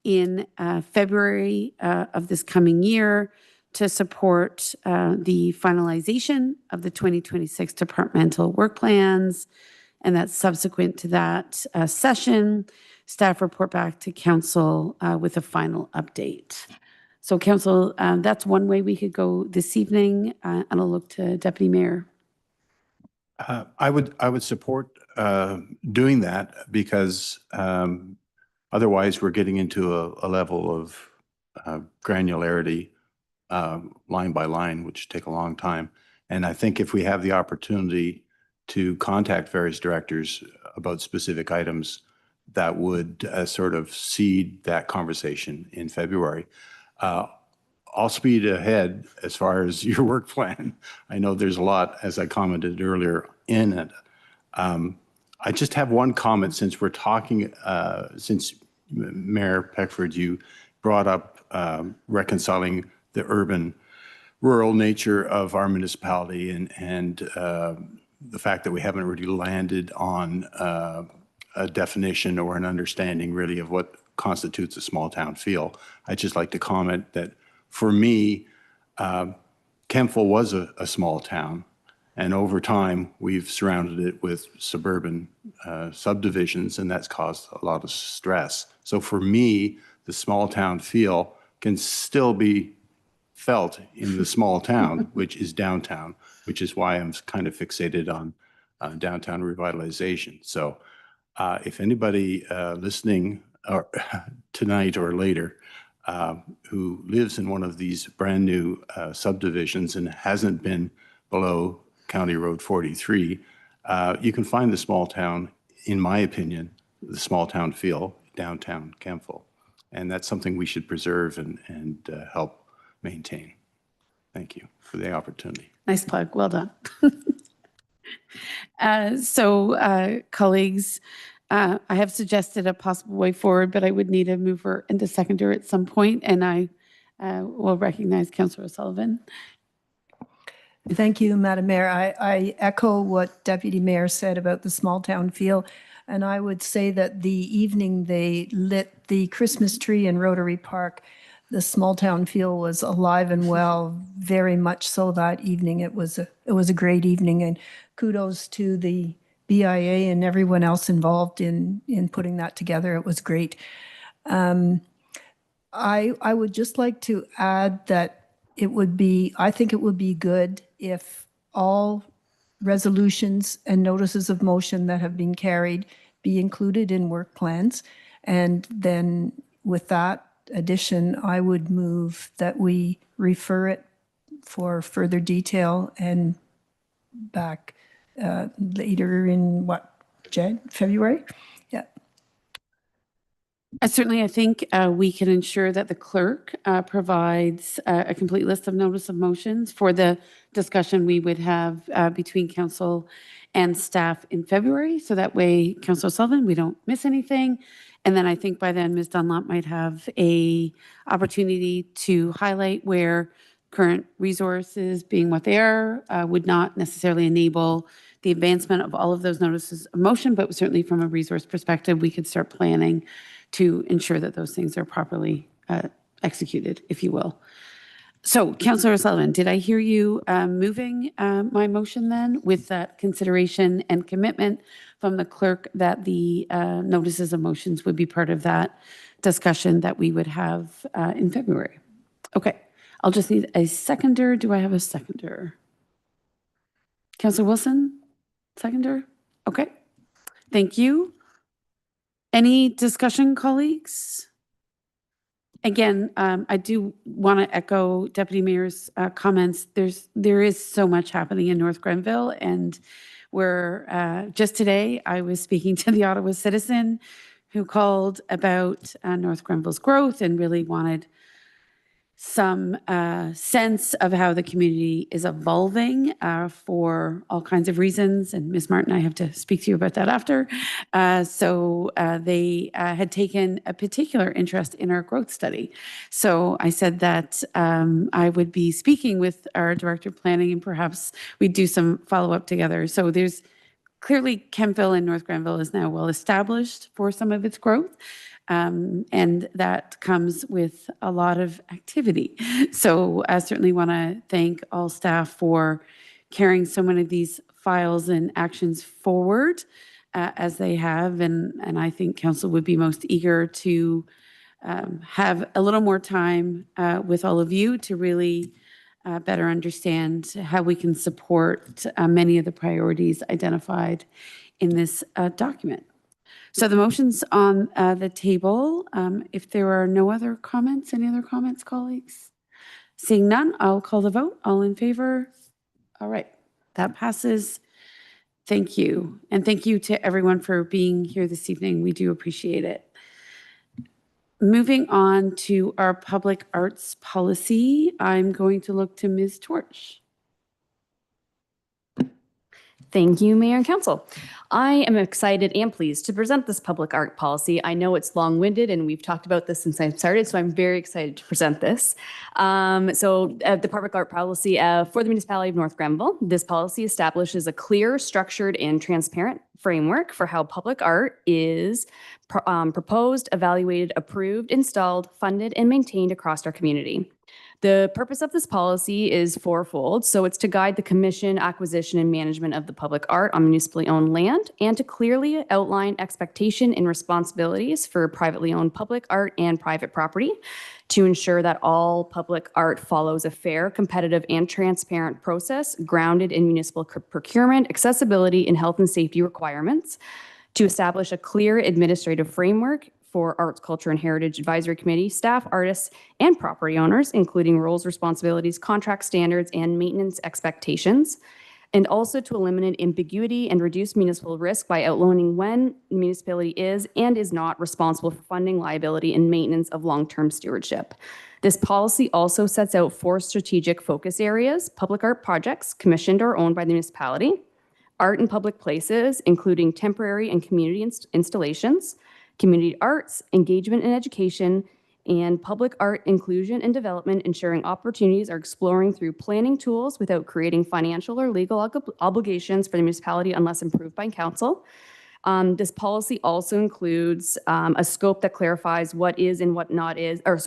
in February of this coming year to support the finalization of the 2026 departmental work plans, and that subsequent to that session, staff report back to council with a final update. So council, that's one way we could go this evening, and I'll look to Deputy Mayor. I would support doing that because otherwise we're getting into a level of granularity line by line, which take a long time. And I think if we have the opportunity to contact various directors about specific items, that would sort of seed that conversation in February. I'll speed ahead as far as your work plan. I know there's a lot, as I commented earlier, in it. I just have one comment since we're talking, since Mayor Peckford, you brought up reconciling the urban rural nature of our municipality and the fact that we haven't really landed on a definition or an understanding really of what constitutes a small town feel. I'd just like to comment that for me, Kemptville was a small town, and over time we've surrounded it with suburban subdivisions, and that's caused a lot of stress. So for me, the small town feel can still be felt in the small town, which is downtown, which is why I'm kind of fixated on downtown revitalization. So if anybody listening or tonight or later who lives in one of these brand new subdivisions and hasn't been below County Road 43, you can find the small town, in my opinion, the small town feel, downtown Kemptville. And that's something we should preserve and help maintain. Thank you for the opportunity. Nice plug. Well done. Colleagues, I have suggested a possible way forward, but I would need a mover and a seconder at some point, and I will recognize Councillor O'Sullivan. Thank you, Madam Mayor. I echo what Deputy Mayor said about the small town feel. And I would say that the evening they lit the Christmas tree in Rotary Park, the small town feel was alive and well, very much so that evening. It was a great evening, and kudos to the BIA and everyone else involved in putting that together. It was great. I would just like to add that I think it would be good if all resolutions and notices of motion that have been carried be included in work plans. And then with that addition, I would move that we refer it for further detail and back later in February? Yeah. Certainly, I think we can ensure that the clerk provides a complete list of notice of motions for the discussion we would have between council and staff in February. So that way, Councillor Sullivan, we don't miss anything. And then I think by then, Ms. Dunlop might have a opportunity to highlight where current resources, being what they are, would not necessarily enable the advancement of all of those notices of motion, but certainly from a resource perspective, we could start planning to ensure that those things are properly executed, if you will. So, Councillor Sullivan, did I hear you moving my motion then with that consideration and commitment from the clerk that the notices of motions would be part of that discussion that we would have in February? Okay, I'll just need a seconder. Do I have a seconder? Councillor Wilson, seconder? Okay, thank you. Any discussion, colleagues? Again, I do want to echo Deputy Mayor's comments. There is so much happening in North Grenville, and we're just today I was speaking to the Ottawa Citizen who called about North Grenville's growth and really wanted some sense of how the community is evolving for all kinds of reasons. And Ms. Martin, I have to speak to you about that after. So they had taken a particular interest in our growth study. So I said that I would be speaking with our Director of Planning and perhaps we'd do some follow-up together. So there's clearly Kemptville and North Grenville is now well established for some of its growth. And that comes with a lot of activity. So I certainly want to thank all staff for carrying so many of these files and actions forward as they have. And I think council would be most eager to have a little more time with all of you to really better understand how we can support many of the priorities identified in this document. So the motion's on the table. If there are no other comments, any other comments, colleagues? Seeing none, I'll call the vote. All in favor? All right, that passes. Thank you. And thank you to everyone for being here this evening. We do appreciate it. Moving on to our public arts policy, I'm going to look to Ms. Torch. Thank you, Mayor and Council. I am excited and pleased to present this public art policy. I know it's long-winded and we've talked about this since I started, so I'm very excited to present this. The public art policy for the municipality of North Grenville. This policy establishes a clear, structured, and transparent framework for how public art is proposed, evaluated, approved, installed, funded, and maintained across our community. The purpose of this policy is fourfold. So it's to guide the commission, acquisition, and management of the public art on municipally owned land, and to clearly outline expectation and responsibilities for privately owned public art and private property, to ensure that all public art follows a fair, competitive, and transparent process grounded in municipal procurement, accessibility, and health and safety requirements, to establish a clear administrative framework for Arts, Culture, and Heritage Advisory Committee, staff, artists, and property owners, including roles, responsibilities, contract standards, and maintenance expectations, and also to eliminate ambiguity and reduce municipal risk by outlining when the municipality is and is not responsible for funding, liability, and maintenance of long-term stewardship. This policy also sets out 4 strategic focus areas: public art projects commissioned or owned by the municipality, art in public places, including temporary and community installations, community arts, engagement and education, and public art inclusion and development, ensuring opportunities are exploring through planning tools without creating financial or legal obligations for the municipality unless approved by council. This policy also includes a scope that clarifies what is and what not is, a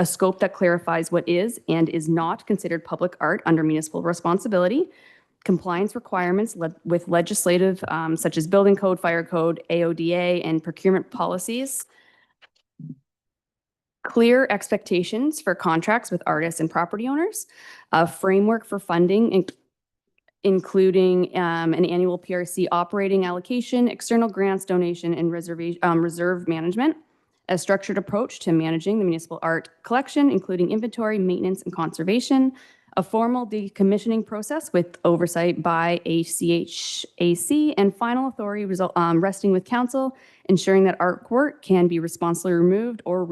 scope that clarifies what is and is not considered public art under municipal responsibility, compliance requirements with legislative such as building code, fire code, AODA, and procurement policies, clear expectations for contracts with artists and property owners, a framework for funding, including an annual PRC operating allocation, external grants, donation, and reserve management, a structured approach to managing the municipal art collection, including inventory, maintenance, and conservation, a formal decommissioning process with oversight by HCHAC, and final authority resting with council, ensuring that artwork can be responsibly removed or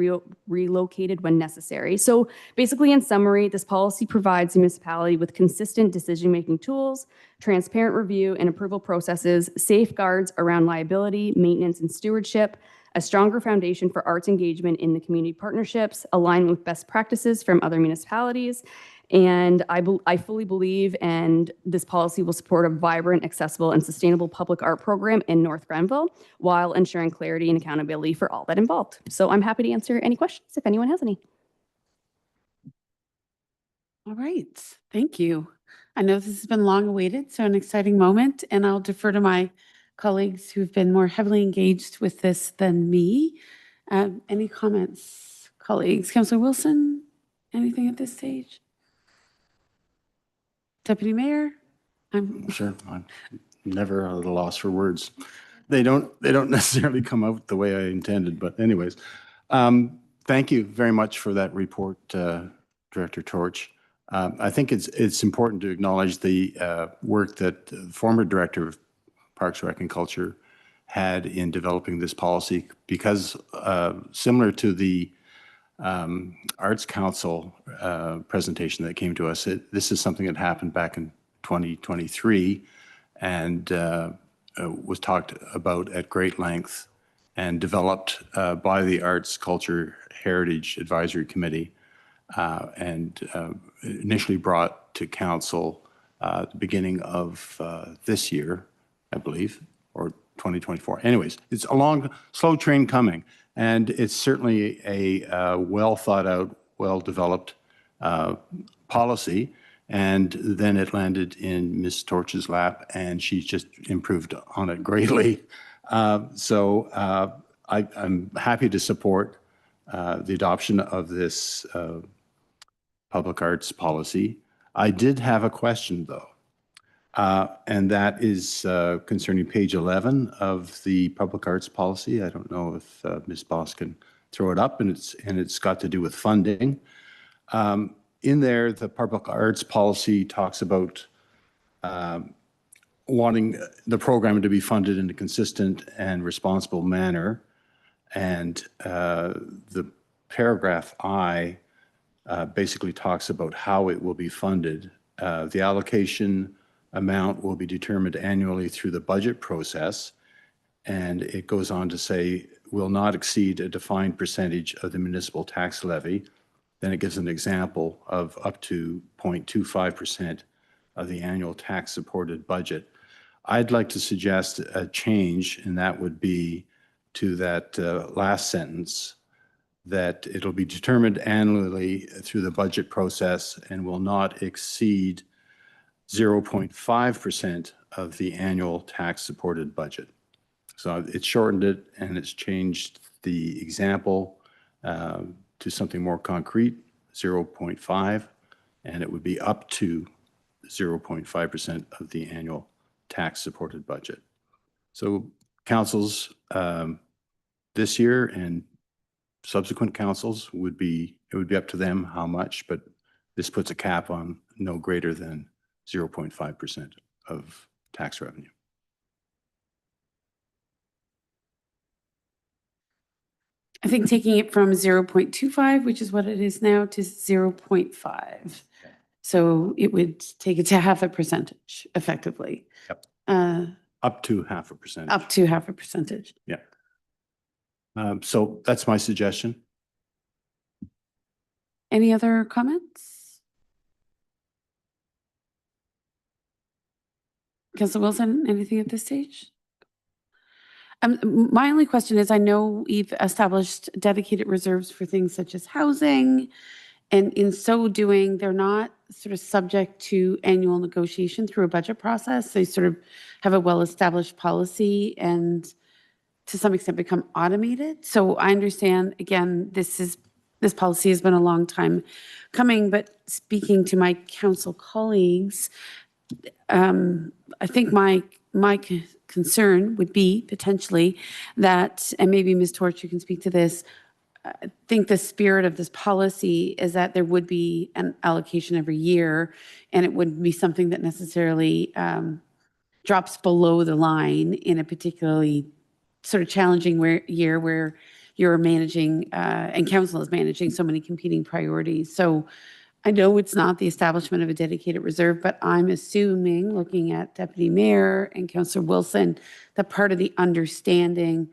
relocated when necessary. So basically, in summary, this policy provides the municipality with consistent decision-making tools, transparent review and approval processes, safeguards around liability, maintenance, and stewardship, a stronger foundation for arts engagement in the community partnerships, aligned with best practices from other municipalities. And I fully believe, and this policy will support a vibrant, accessible, and sustainable public art program in North Grenville while ensuring clarity and accountability for all that involved. So I'm happy to answer any questions if anyone has any. All right, thank you. I know this has been long awaited, so an exciting moment, and I'll defer to my colleagues who've been more heavily engaged with this than me. Any comments, colleagues? Councillor Wilson, anything at this stage? Deputy Mayor? Sure, I'm never at a loss for words. They don't necessarily come out the way I intended, but anyways. Thank you very much for that report, Director Torch. I think it's important to acknowledge the work that the former Director of Parks, Rec and Culture had in developing this policy, because similar to the Arts Council presentation that came to us, this is something that happened back in 2023 and was talked about at great length and developed by the Arts, Culture, Heritage Advisory Committee and initially brought to council at the beginning of this year, I believe, or 2024. Anyways, it's a long, slow train coming, and it's certainly a well thought out, well developed policy. And then it landed in Ms. Torch's lap, and she's just improved on it greatly. So I'm happy to support the adoption of this public arts policy. I did have a question, though. And that is concerning page 11 of the public arts policy. I don't know if Ms. Boss can throw it up, and it's got to do with funding. In there, the public arts policy talks about wanting the program to be funded in a consistent and responsible manner. And the paragraph I basically talks about how it will be funded. The allocation amount will be determined annually through the budget process, and it goes on to say will not exceed a defined percentage of the municipal tax levy. Then it gives an example of up to 0.25% of the annual tax supported budget. I'd like to suggest a change, and that would be to that last sentence, that it'll be determined annually through the budget process and will not exceed 0.5% of the annual tax supported budget. So it shortened it, and it's changed the example to something more concrete, 0.5, and it would be up to 0.5% of the annual tax supported budget. So councils this year and subsequent councils it would be up to them how much, but this puts a cap on no greater than 0.5% of tax revenue. I think taking it from 0.25, which is what it is now, to 0.5. So it would take it to 0.5% effectively. Yep. Up to 0.5%. Up to 0.5%. Yeah. So that's my suggestion. Any other comments? Councillor Wilson, anything at this stage? My only question is, I know we've established dedicated reserves for things such as housing, and in so doing, they're not sort of subject to annual negotiation through a budget process. They sort of have a well-established policy and to some extent become automated. So I understand, again, this policy has been a long time coming, but speaking to my council colleagues, I think my concern would be potentially that, and maybe Ms. Torch, you can speak to this, think the spirit of this policy is that there would be an allocation every year, and it wouldn't be something that necessarily drops below the line in a particularly sort of challenging year where you're managing and council is managing so many competing priorities. So I know it's not the establishment of a dedicated reserve, but I'm assuming, looking at Deputy Mayor and Councillor Wilson, that part of the understanding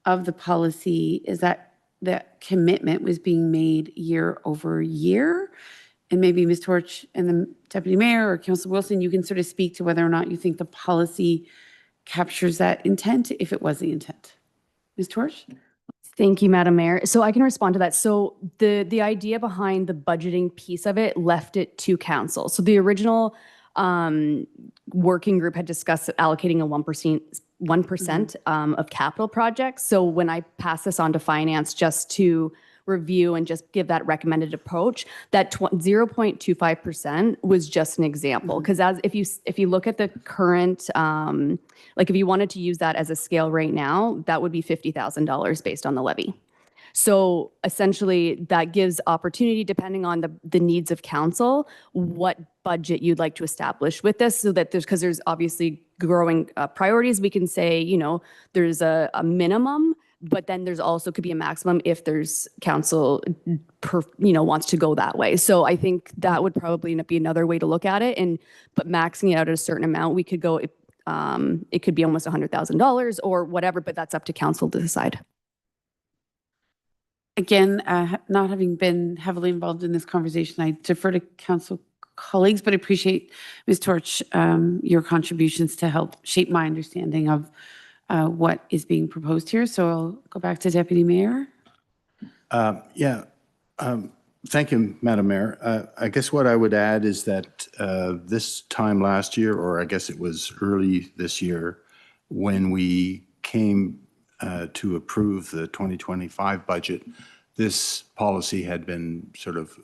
of the policy is that that commitment was being made year over year. And maybe Ms. Torch and the Deputy Mayor or Councillor Wilson, you can sort of speak to whether or not you think the policy captures that intent, if it was the intent. Ms. Torch? Thank you, Madam Mayor. So I can respond to that. So the idea behind the budgeting piece of it left it to council. So the original working group had discussed allocating a 1% of capital projects. So when I pass this on to finance just to review and just give that recommended approach, that 0.25% was just an example. Because as if you look at the current, like if you wanted to use that as a scale right now, that would be $50,000 based on the levy. So essentially that gives opportunity, depending on the needs of council, what budget you'd like to establish with this, so that because there's obviously growing priorities. We can say, you know, there's a minimum, but then there's also could be a maximum if there's council, wants to go that way. So I think that would probably be another way to look at it. But maxing it out at a certain amount, we could go, it could be almost $100,000 or whatever, but that's up to council to decide. Again, not having been heavily involved in this conversation, I defer to council colleagues, but appreciate, Ms. Torch, your contributions to help shape my understanding of what is being proposed here. So I'll go back to Deputy Mayor. Thank you, Madam Mayor. I guess what I would add is that this time last year, or I guess it was early this year, when we came to approve the 2025 budget, this policy had been sort of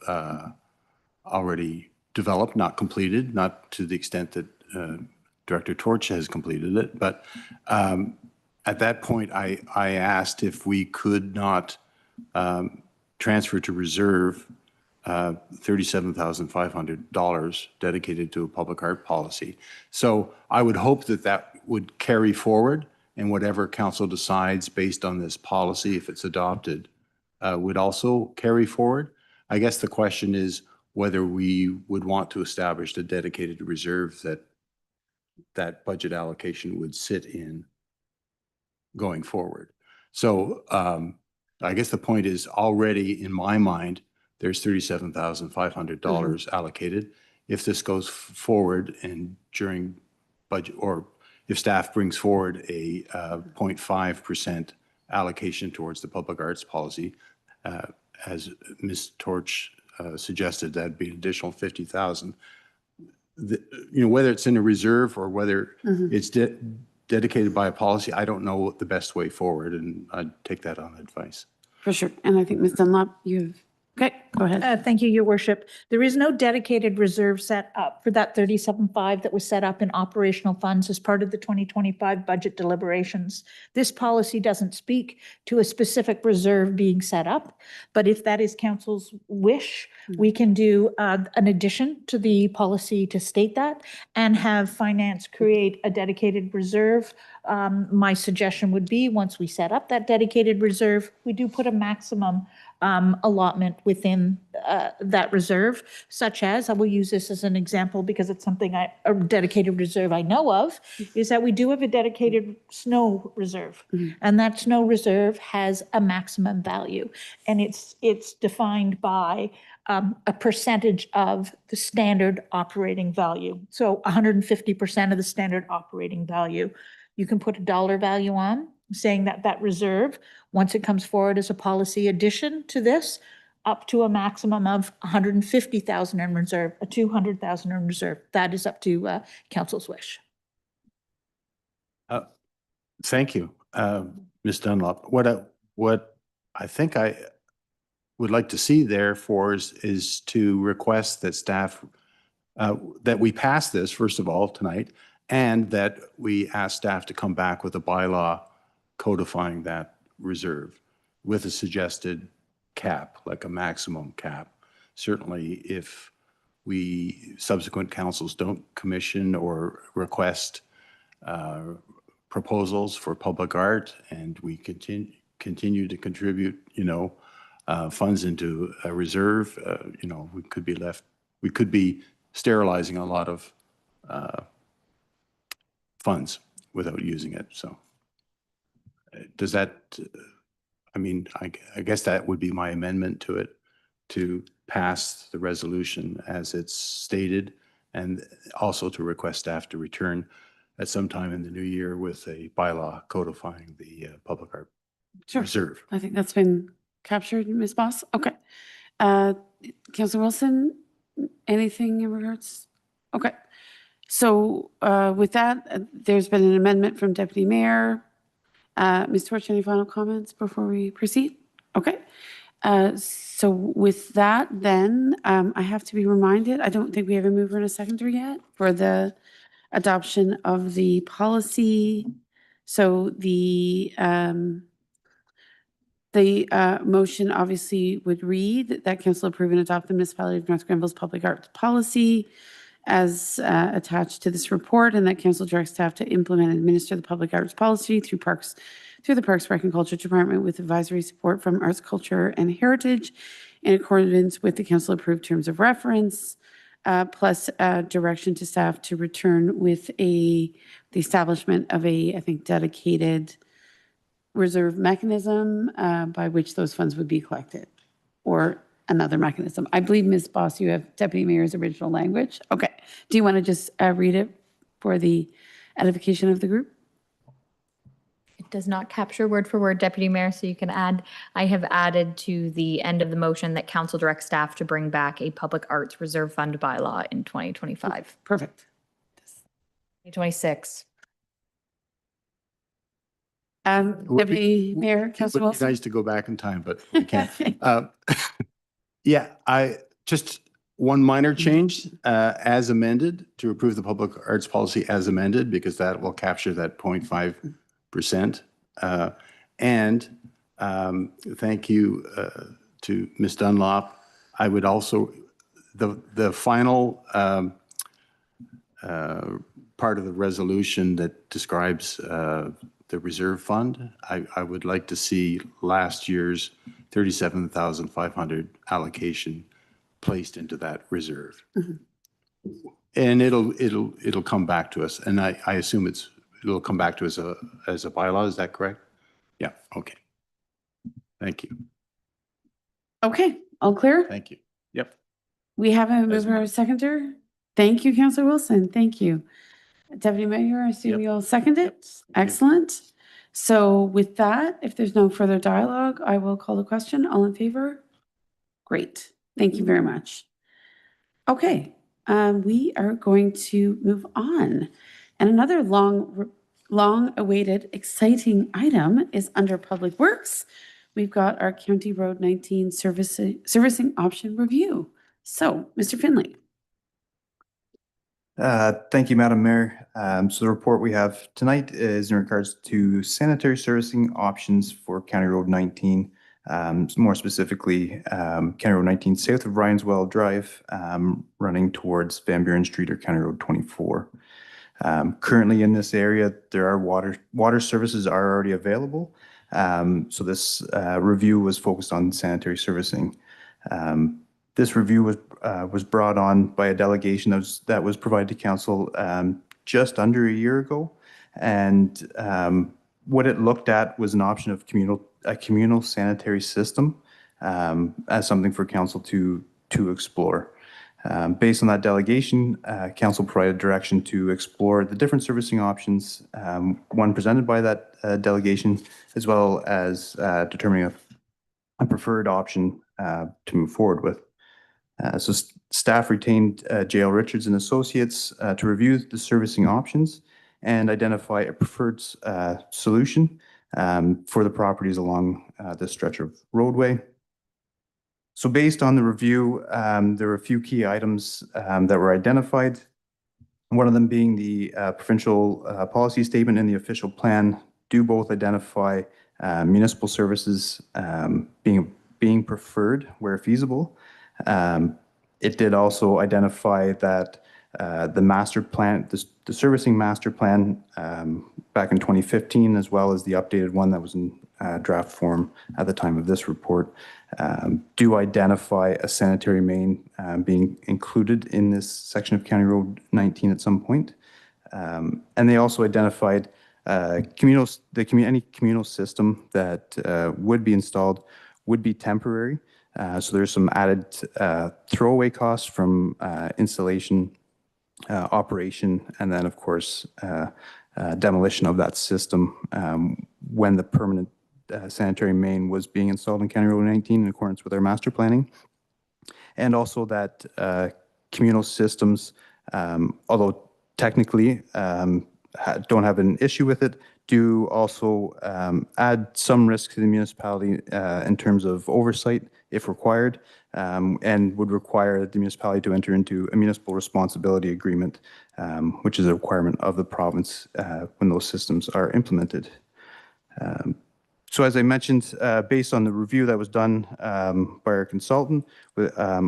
already developed, not completed, not to the extent that Director Torch has completed it. But at that point, I asked if we could not transfer to reserve $37,500 dedicated to a public art policy. So I would hope that that would carry forward, and whatever council decides based on this policy, if it's adopted, would also carry forward. I guess the question is whether we would want to establish a dedicated reserve that budget allocation would sit in going forward. So I guess the point is, already in my mind, there's $37,500 allocated. If this goes forward and during budget, or if staff brings forward a 0.5% allocation towards the public arts policy, as Ms. Torch suggested, that'd be an additional $50,000. Whether it's in a reserve or whether it's dedicated by a policy, I don't know what the best way forward, and I'd take that on advice. For sure. And I think Ms. Dunlop, okay, go ahead. Thank you, Your Worship. There is no dedicated reserve set up for that 37.5 that was set up in operational funds as part of the 2025 budget deliberations. This policy doesn't speak to a specific reserve being set up, but if that is council's wish, we can do an addition to the policy to state that and have finance create a dedicated reserve. My suggestion would be, once we set up that dedicated reserve, we do put a maximum allotment within that reserve, such as, I will use this as an example because it's something a dedicated reserve I know of, is that we do have a dedicated snow reserve. And that snow reserve has a maximum value. And it's defined by a percentage of the standard operating value. So 150% of the standard operating value. You can put a dollar value on, saying that that reserve, once it comes forward as a policy addition to this, up to a maximum of 150,000 in reserve, a 200,000 in reserve. That is up to council's wish. Thank you, Ms. Dunlop. What I think I would like to see, therefore, is to request that staff, that we pass this, first of all, tonight, and that we ask staff to come back with a bylaw codifying that reserve with a suggested cap, like a maximum cap. Certainly, if subsequent councils don't commission or request proposals for public art, and we continue to contribute, funds into a reserve, we could be sterilizing a lot of funds without using it. So does that, I guess that would be my amendment to it, to pass the resolution as it's stated, and also to request staff to return at some time in the new year with a bylaw codifying the public art Sure. reserve. I think that's been captured, Ms. Boss. Okay. Councilor Wilson, anything in regards? Okay. So with that, there's been an amendment from Deputy Mayor. Ms. Torch, any final comments before we proceed? Okay. So with that, then I have to be reminded, I don't think we have a mover and a seconder yet for the adoption of the policy. So the motion obviously would read that council approve and adopt the Municipality of North Grenville's public arts policy as attached to this report, and that council directs staff to implement and administer the public arts policy through the Parks, Rec and Culture Department with advisory support from Arts, Culture and Heritage in accordance with the council approved terms of reference, plus direction to staff to return with the establishment of a, I think, dedicated reserve mechanism by which those funds would be collected, or another mechanism. I believe, Ms. Boss, you have Deputy Mayor's original language. Okay. Do you want to just read it for the edification of the group? It does not capture word for word, Deputy Mayor, so you can add, I have added to the end of the motion that council directs staff to bring back a public arts reserve fund bylaw in 2025. Perfect. 2026. Deputy Mayor, It Councilor would be Wilson? nice to go back in time, but we can't. Yeah, just one minor change as amended, to approve the public arts policy as amended, because that will capture that 0.5%. And thank you to Ms. Dunlop. I would also, the final part of the resolution that describes the reserve fund, I would like to see last year's 37,500 allocation placed into that reserve. And it'll come back to us. And I assume it'll come back to us as a bylaw. Is that correct? Yeah. Okay. Thank you. Okay, all clear? Thank you. Yep. We have a mover or seconder? Thank you, Councilor Wilson. Thank you. Deputy Mayor, I assume Yep. you'll second it? Excellent. So with that, if there's no further dialogue, I will call the question. All in favor? Great. Thank you very much. Okay, we are going to move on. And another long-awaited, exciting item is under Public Works. We've got our County Road 19 servicing option review. So, Mr. Finley. Thank you, Madam Mayor. So the report we have tonight is in regards to sanitary servicing options for County Road 19. More specifically, County Road 19 south of Ryanswell Drive, running towards Van Buren Street or County Road 24. Currently in this area, there are water services are already available. So this review was focused on sanitary servicing. This review was brought on by a delegation that was provided to council just under a year ago. And what it looked at was an option of a communal sanitary system as something for council to explore. Based on that delegation, council provided direction to explore the different servicing options, one presented by that delegation, as well as determining a preferred option to move forward with. So staff retained J.L. Richards and Associates to review the servicing options and identify a preferred solution for the properties along this stretch of roadway. So based on the review, there were a few key items that were identified. One of them being the provincial policy statement and the official plan do both identify municipal services being being preferred where feasible. It did also identify that the master plan, the servicing master plan back in 2015, as well as the updated one that was in draft form at the time of this report, do identify a sanitary main being included in this section of County Road 19 at some point. And they also identified any communal system that would be installed would be temporary. So there's some added throwaway costs from installation, operation, and then of course demolition of that system when the permanent sanitary main was being installed in County Road 19 in accordance with our master planning. And also that communal systems, although technically don't have an issue with it, do also add some risk to the municipality in terms of oversight if required, and would require the municipality to enter into a municipal responsibility agreement, which is a requirement of the province when those systems are implemented. So as I mentioned, based on the review that was done by our consultant,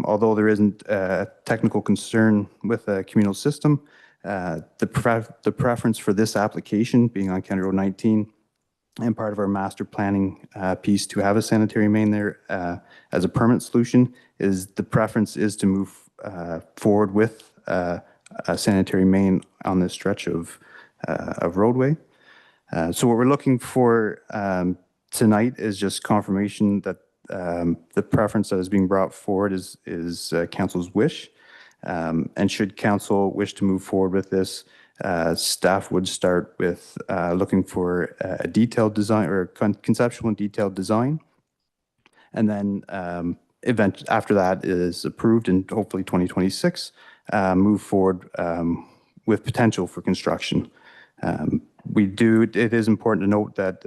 although there isn't a technical concern with a communal system, the preference for this application being on County Road 19 and part of our master planning piece to have a sanitary main there as a permanent solution is the preference is to move forward with a sanitary main on this stretch of roadway. So what we're looking for tonight is just confirmation that the preference that is being brought forward is council's wish. And should council wish to move forward with this, staff would start with looking for a detailed design or conceptual and detailed design. And then after that is approved in hopefully 2026, move forward with potential for construction. It is important to note that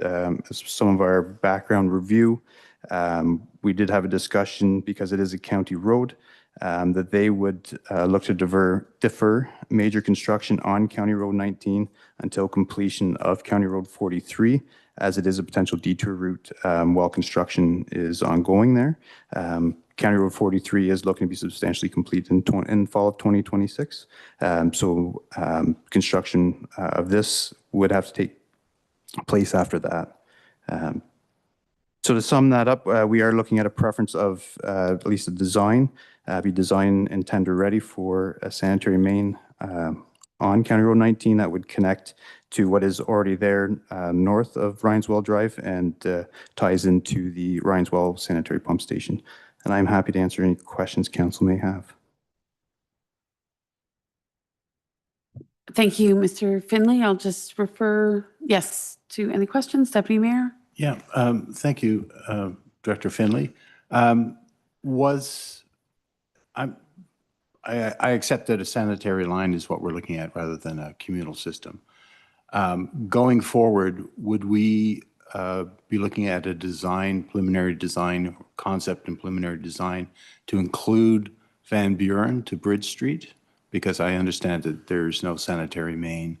as some of our background review, we did have a discussion because it is a county road that they would look to defer major construction on County Road 19 until completion of County Road 43, as it is a potential detour route while construction is ongoing there. County Road 43 is looking to be substantially complete in fall of 2026. So construction of this would have to take place after that. So to sum that up, we are looking at a preference of at least a design, be design and tender ready for a sanitary main on County Road 19 that would connect to what is already there north of Ryanswell Drive and ties into the Ryanswell Sanitary Pump Station. And I'm happy to answer any questions council may have. Thank you, Mr. Finley. I'll just refer, yes, to any questions, Deputy Mayor? Yeah, thank you, Director Finley. I accept that a sanitary line is what we're looking at rather than a communal system. Going forward, would we be looking at a preliminary design, concept and preliminary design to include Van Buren to Bridge Street? Because I understand that there's no sanitary main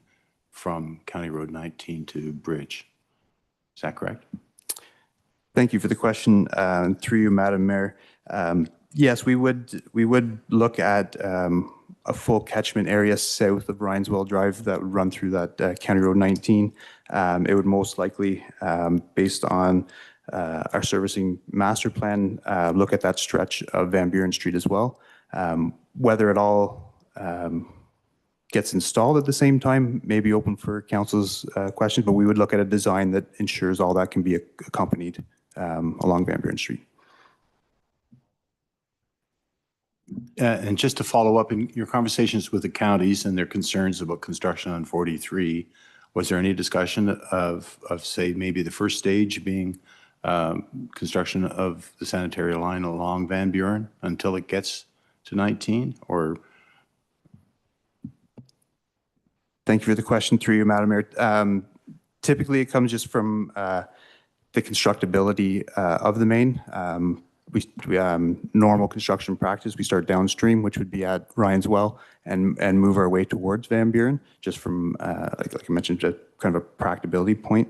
from County Road 19 to Bridge. Is that correct? Thank you for the question. Through you, Madam Mayor. Yes, we would look at a full catchment area south of Ryanswell Drive that would run through that County Road 19. It would most likely, based on our servicing master plan, look at that stretch of Van Buren Street as well. Whether it all gets installed at the same time may be open for council's questions, but we would look at a design that ensures all that can be accompanied along Van Buren Street. And just to follow up, in your conversations with the counties and their concerns about construction on 43, was there any discussion of say, maybe the first stage being construction of the sanitary line along Van Buren until it gets to 19, or? Thank you for the question through you, Madam Mayor. Typically, it comes just from the constructability of the main. Normal construction practice, we start downstream, which would be at Ryanswell, and move our way towards Van Buren, just from, like I mentioned, just kind of a practicability point.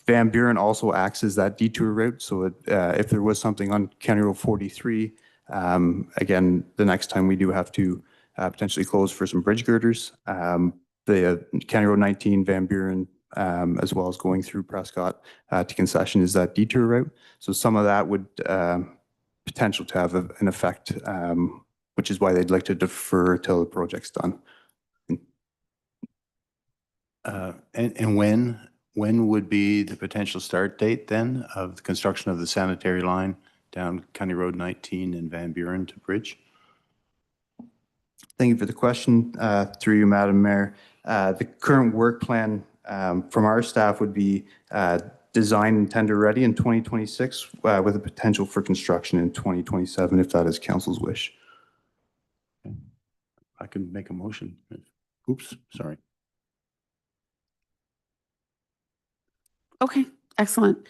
Van Buren also acts as that detour route. So if there was something on County Road 43, again, the next time we do have to potentially close for some bridge girders. The County Road 19, Van Buren, as well as going through Prescott to Concession is that detour route. So some of that would potential to have an effect, which is why they'd like to defer till the project's done. And when would be the potential start date then of the construction of the sanitary line down County Road 19 and Van Buren to Bridge? Thank you for the question. Through you, Madam Mayor. The current work plan from our staff would be design and tender ready in 2026 with a potential for construction in 2027 if that is council's wish. I can make a motion. Oops, sorry. Okay, excellent.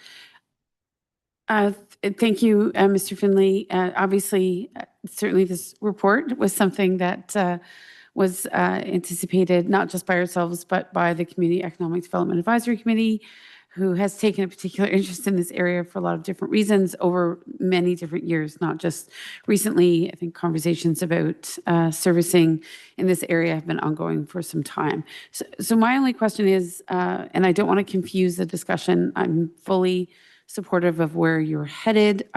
Thank you, Mr. Finley. Obviously, certainly this report was something that was anticipated not just by ourselves, but by the Community Economic Development Advisory Committee, who has taken a particular interest in this area for a lot of different reasons over many different years, not just recently. I think conversations about servicing in this area have been ongoing for some time. So my only question is, and I don't want to confuse the discussion, I'm fully supportive of where you're headed.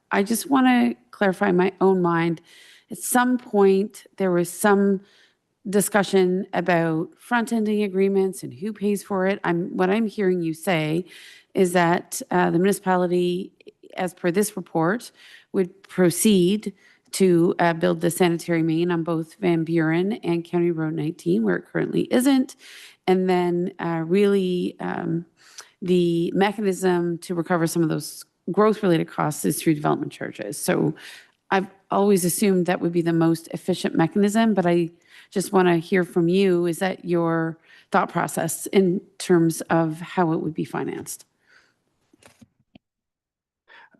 I just want to clarify my own mind. At some point, there was some discussion about front-ending agreements and who pays for it. What I'm hearing you say is that the municipality, as per this report, would proceed to build the sanitary main on both Van Buren and County Road 19, where it currently isn't, and then really the mechanism to recover some of those growth-related costs is through development charges. So I've always assumed that would be the most efficient mechanism, but I just want to hear from you, is that your thought process in terms of how it would be financed?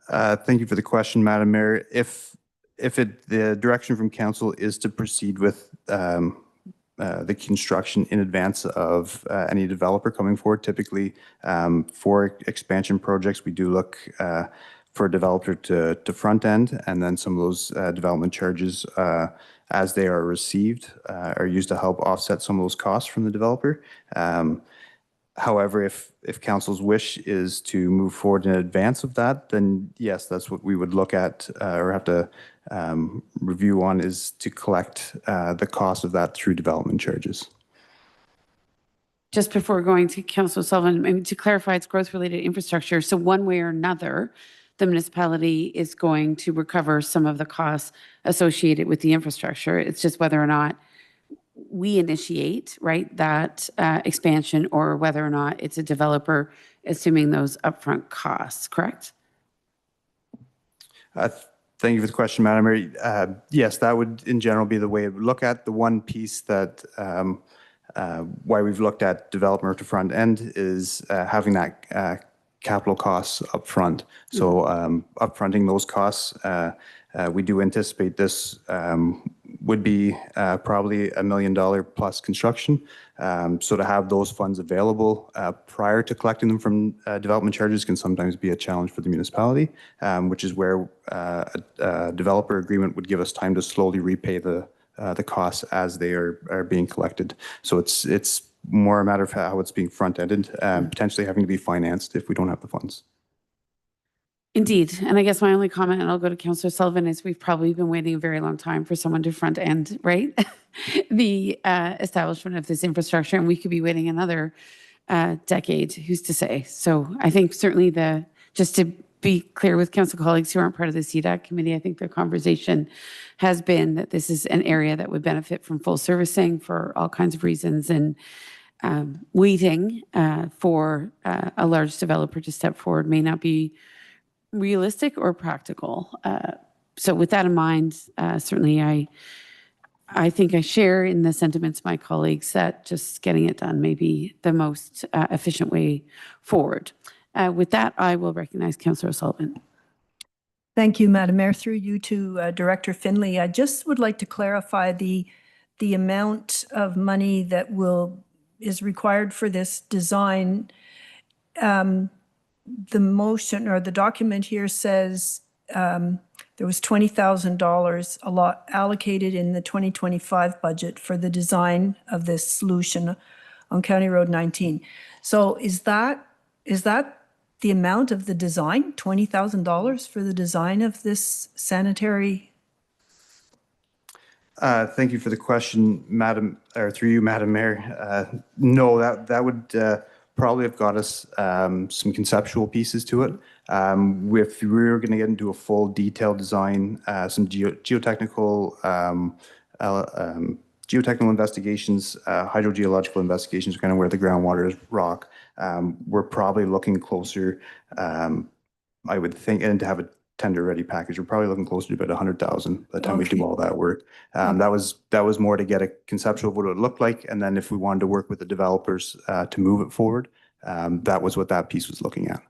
Thank you for the question, Madam Mayor. If the direction from council is to proceed with the construction in advance of any developer coming forward, typically for expansion projects, we do look for a developer to front end, and then some of those development charges as they are received are used to help offset some of those costs from the developer. However, if council's wish is to move forward in advance of that, then yes, that's what we would look at or have to review on, is to collect the cost of that through development charges. Just before going to Councillor Sullivan, I mean, to clarify, it's growth-related infrastructure. So one way or another, the municipality is going to recover some of the costs associated with the infrastructure. It's just whether or not we initiate, right, that expansion, or whether or not it's a developer assuming those upfront costs, correct? Thank you for the question, Madam Mayor. Yes, that would in general be the way we look at. The one piece that why we've looked at developer to front end is having that capital costs upfront. So upfronting those costs, we do anticipate this would be probably $1 million plus construction. So to have those funds available prior to collecting them from development charges can sometimes be a challenge for the municipality, which is where a developer agreement would give us time to slowly repay the costs as they are being collected. So it's more a matter of how it's being front-ended, potentially having to be financed if we don't have the funds. Indeed. And I guess my only comment, and I'll go to Councillor Sullivan, is we've probably been waiting a very long time for someone to front end, right? The establishment of this infrastructure, and we could be waiting another decade, who's to say? So I think certainly just to be clear with council colleagues who aren't part of the CDAC committee, I think the conversation has been that this is an area that would benefit from full servicing for all kinds of reasons, and waiting for a large developer to step forward may not be realistic or practical. So with that in mind, certainly I think I share in the sentiments of my colleagues that just getting it done may be the most efficient way forward. With that, I will recognize Councillor Sullivan. Thank you, Madam Mayor. Through you to Director Finley, I just would like to clarify the amount of money that is required for this design. the motion or the document here says there was $20,000 allocated in the 2025 budget for the design of this solution on County Road 19. So is that the amount of the design, $20,000 for the design of this sanitary? Thank you for the question, Madam, or through you, Madam Mayor. No, that would probably have got us some conceptual pieces to it. If we were going to get into a full detailed design, some geotechnical investigations, hydrogeological investigations, kind of where the groundwater is rock, we're probably looking closer, I would think, and to have a tender-ready package, we're probably looking closer to about 100,000 by the time we do all that work. That was more to get a conceptual of what it would look like, and then if we wanted to work with the developers to move it forward, that was what that piece was looking at.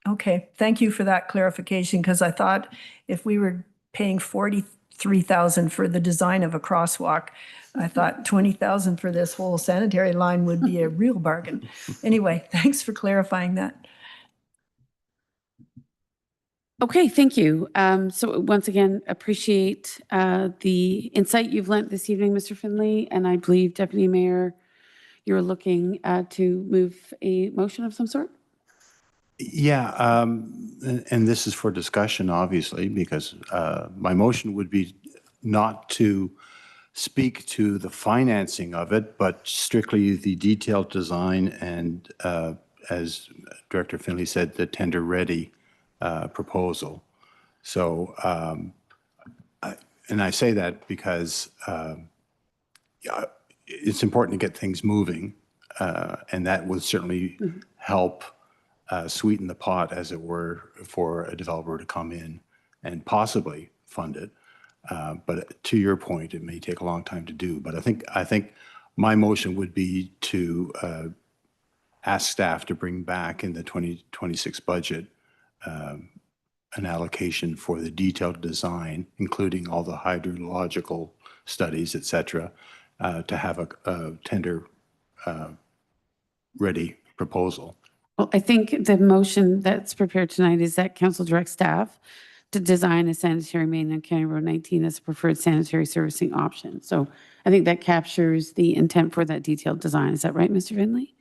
Okay, thank you for that clarification, because I thought if we were paying $43,000 for the design of a crosswalk, I thought $20,000 for this whole sanitary line would be a real bargain. Anyway, thanks for clarifying that. Okay, thank you. So once again, appreciate the insight you've lent this evening, Mr. Finley, and I believe Deputy Mayor, you're looking to move a motion of some sort? Yeah, and this is for discussion, obviously, because my motion would be not to speak to the financing of it, but strictly the detailed design and, as Director Finley said, the tender-ready proposal. So, and I say that because it's important to get things moving, and that would certainly help sweeten the pot, as it were, for a developer to come in and possibly fund it. But to your point, it may take a long time to do. But I think my motion would be to ask staff to bring back in the 2026 budget an allocation for the detailed design, including all the hydrological studies, et cetera, to have a tender ready proposal. Well, I think the motion that's prepared tonight is that council direct staff to design a sanitary main on County Road 19 as a preferred sanitary servicing option. So I think that captures the intent for that detailed design. Is that right, Mr. Finley?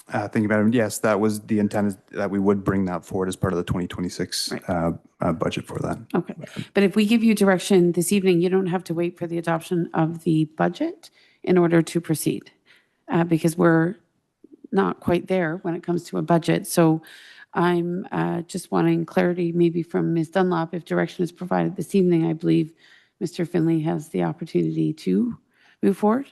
Thank you, Madam. Yes, that was the intent, is that we would bring that forward as part of the 2026 budget for that. Okay. But if we give you direction this evening, you don't have to wait for the adoption of the budget in order to proceed, because we're not quite there when it comes to a budget. So I'm just wanting clarity maybe from Ms. Dunlop. If direction is provided this evening, I believe Mr. Finley has the opportunity to move forward.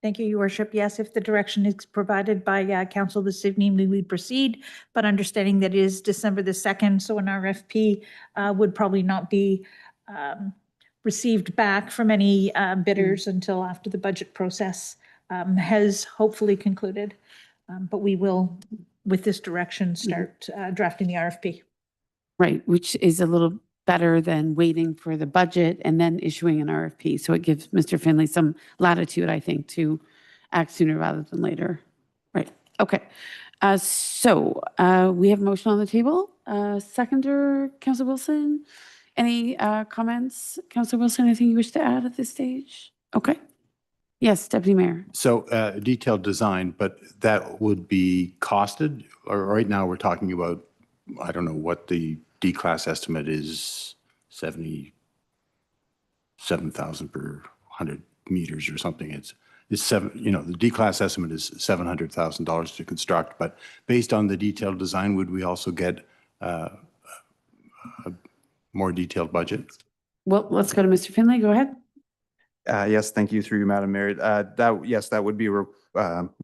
Thank you, Your Worship. Yes, if the direction is provided by council this evening, we would proceed, but understanding that it is December the 2nd, so an RFP would probably not be received back from any bidders until after the budget process has hopefully concluded. But we will, with this direction, start drafting the RFP. Right, which is a little better than waiting for the budget and then issuing an RFP. So it gives Mr. Finley some latitude, I think, to act sooner rather than later. Right, okay. So we have a motion on the table. Seconder, Councillor Wilson. Any comments? Councillor Wilson, anything you wish to add at this stage? Okay. Yes, Deputy Mayor. So detailed design, but that would be costed, or right now we're talking about, I don't know what the D-class estimate is, 77,000 per 100 meters or something. It's the D-class estimate is $700,000 to construct, but based on the detailed design, would we also get a more detailed budget? Well, let's go to Mr. Finley. Go ahead. Yes, thank you through you, Madam Mayor. That would be a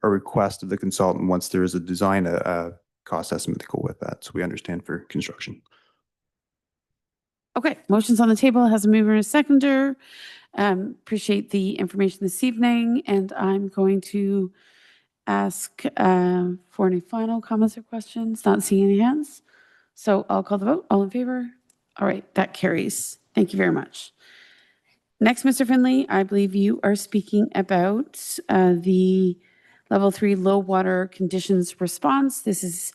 request of the consultant once there is a design, a cost estimate to go with that. So we understand for construction. Okay, motion's on the table, has a mover and a seconder. Appreciate the information this evening, and I'm going to ask for any final comments or questions. Not seeing any hands. So I'll call the vote. All in favor? All right, that carries. Thank you very much. Next, Mr. Finley, I believe you are speaking about the level 3 low water conditions response. This is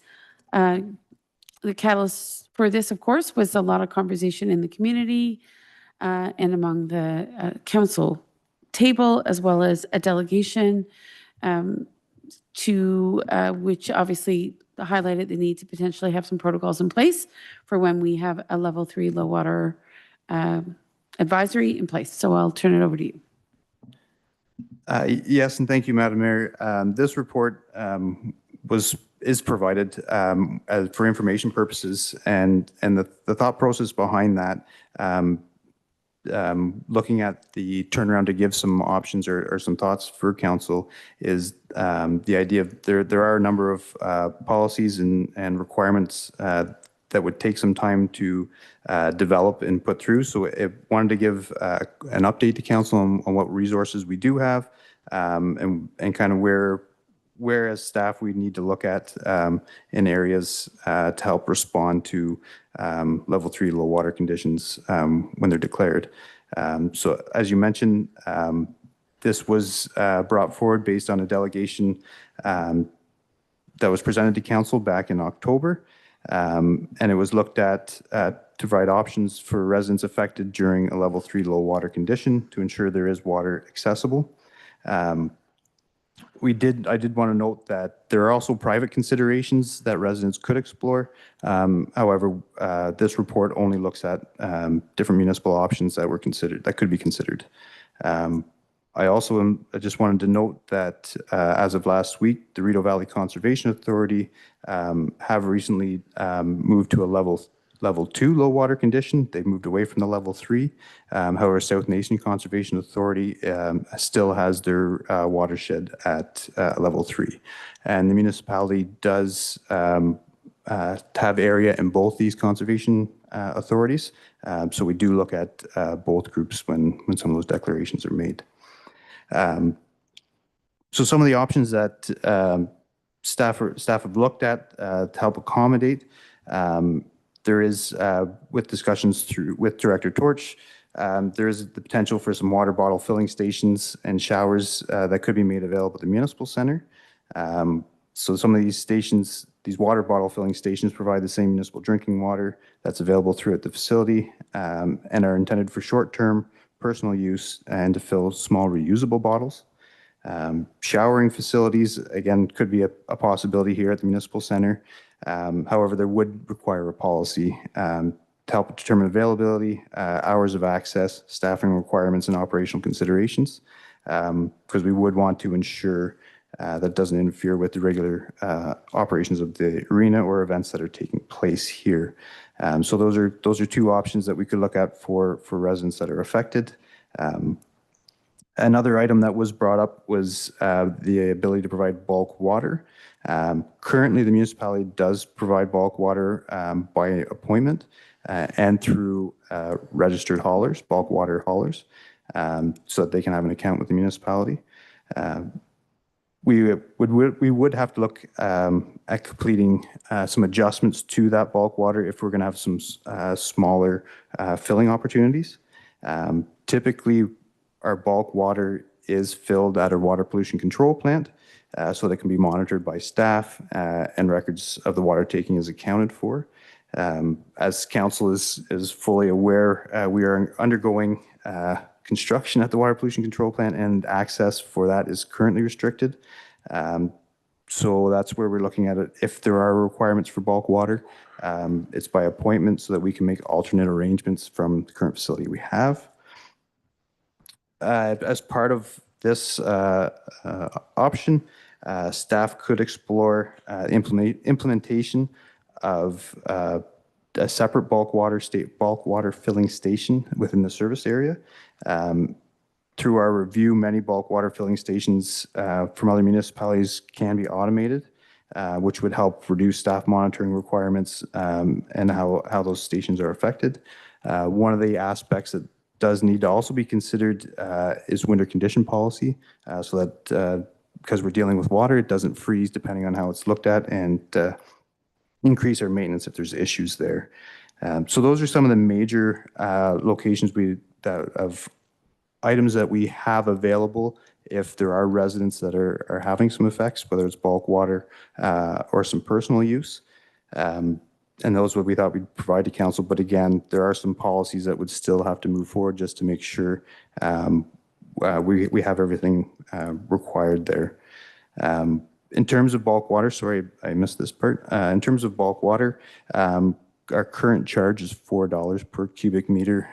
The catalyst for this, of course, was a lot of conversation in the community and among the council table, as well as a delegation to which obviously highlighted the need to potentially have some protocols in place for when we have a level 3 low water advisory in place. So I'll turn it over to you. Yes, and thank you, Madam Mayor. This report is provided for information purposes, and the thought process behind that, looking at the turnaround to give some options or some thoughts for council, is the idea of there are a number of policies and requirements that would take some time to develop and put through. So I wanted to give an update to council on what resources we do have, and kind of where as staff we need to look at in areas to help respond to level 3 low water conditions when they're declared. So as you mentioned, this was brought forward based on a delegation that was presented to council back in October. And it was looked at to provide options for residents affected during a level 3 low water condition to ensure there is water accessible. I did want to note that there are also private considerations that residents could explore. However, this report only looks at different municipal options that could be considered. I just wanted to note that as of last week, the Rideau Valley Conservation Authority have recently moved to a level 2 low water condition. They've moved away from the level 3. However, South Nation Conservation Authority still has their watershed at level 3. And the municipality does have area in both these conservation authorities. So we do look at both groups when some of those declarations are made. So some of the options that staff have looked at to help accommodate, there is, with discussions with Director Torch, there is the potential for some water bottle filling stations and showers that could be made available at the municipal center. So some of these stations, these water bottle filling stations, provide the same municipal drinking water that's available throughout the facility and are intended for short-term personal use and to fill small reusable bottles. Showering facilities, again, could be a possibility here at the municipal center. However, there would require a policy to help determine availability, hours of access, staffing requirements, and operational considerations, because we would want to ensure that doesn't interfere with the regular operations of the arena or events that are taking place here. So those are two options that we could look at for residents that are affected. Another item that was brought up was the ability to provide bulk water. Currently, the municipality does provide bulk water by appointment and through registered haulers, bulk water haulers, so that they can have an account with the municipality. We would have to look at completing some adjustments to that bulk water if we're going to have some smaller filling opportunities. Typically, our bulk water is filled at a water pollution control plant, so that can be monitored by staff and records of the water taking is accounted for. As council is fully aware, we are undergoing construction at the water pollution control plant, and access for that is currently restricted. So that's where we're looking at it. If there are requirements for bulk water, it's by appointment so that we can make alternate arrangements from the current facility we have. As part of this option, staff could explore implementation of a separate bulk water filling station within the service area. Through our review, many bulk water filling stations from other municipalities can be automated, which would help reduce staff monitoring requirements and how those stations are affected. One of the aspects that does need to also be considered is winter condition policy, so that because we're dealing with water, it doesn't freeze depending on how it's looked at, and increase our maintenance if there's issues there. So those are some of the major locations of items that we have available if there are residents that are having some effects, whether it's bulk water or some personal use. And those what we thought we'd provide to council. But again, there are some policies that would still have to move forward just to make sure we have everything required there. In terms of bulk water, sorry, I missed this part. In terms of bulk water, our current charge is $4 per cubic meter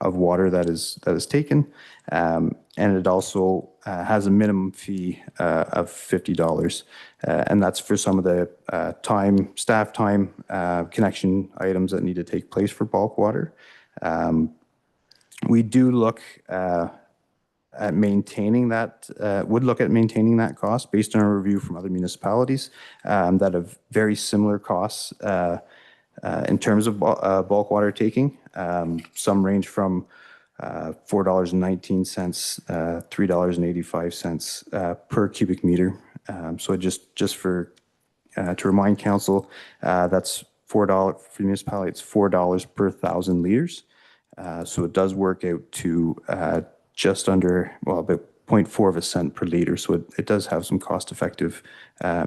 of water that is taken. And it also has a minimum fee of $50. And that's for some of the staff time, connection items that need to take place for bulk water. We do look at maintaining that, would look at maintaining that cost based on a review from other municipalities that have very similar costs in terms of bulk water taking. Some range from $4.19, $3.85 per cubic meter. So just for to remind council, that's $4 for the municipality. It's $4 per 1,000 liters. So it does work out to just under, well, about 0.4 of a cent per liter. So it does have some cost-effective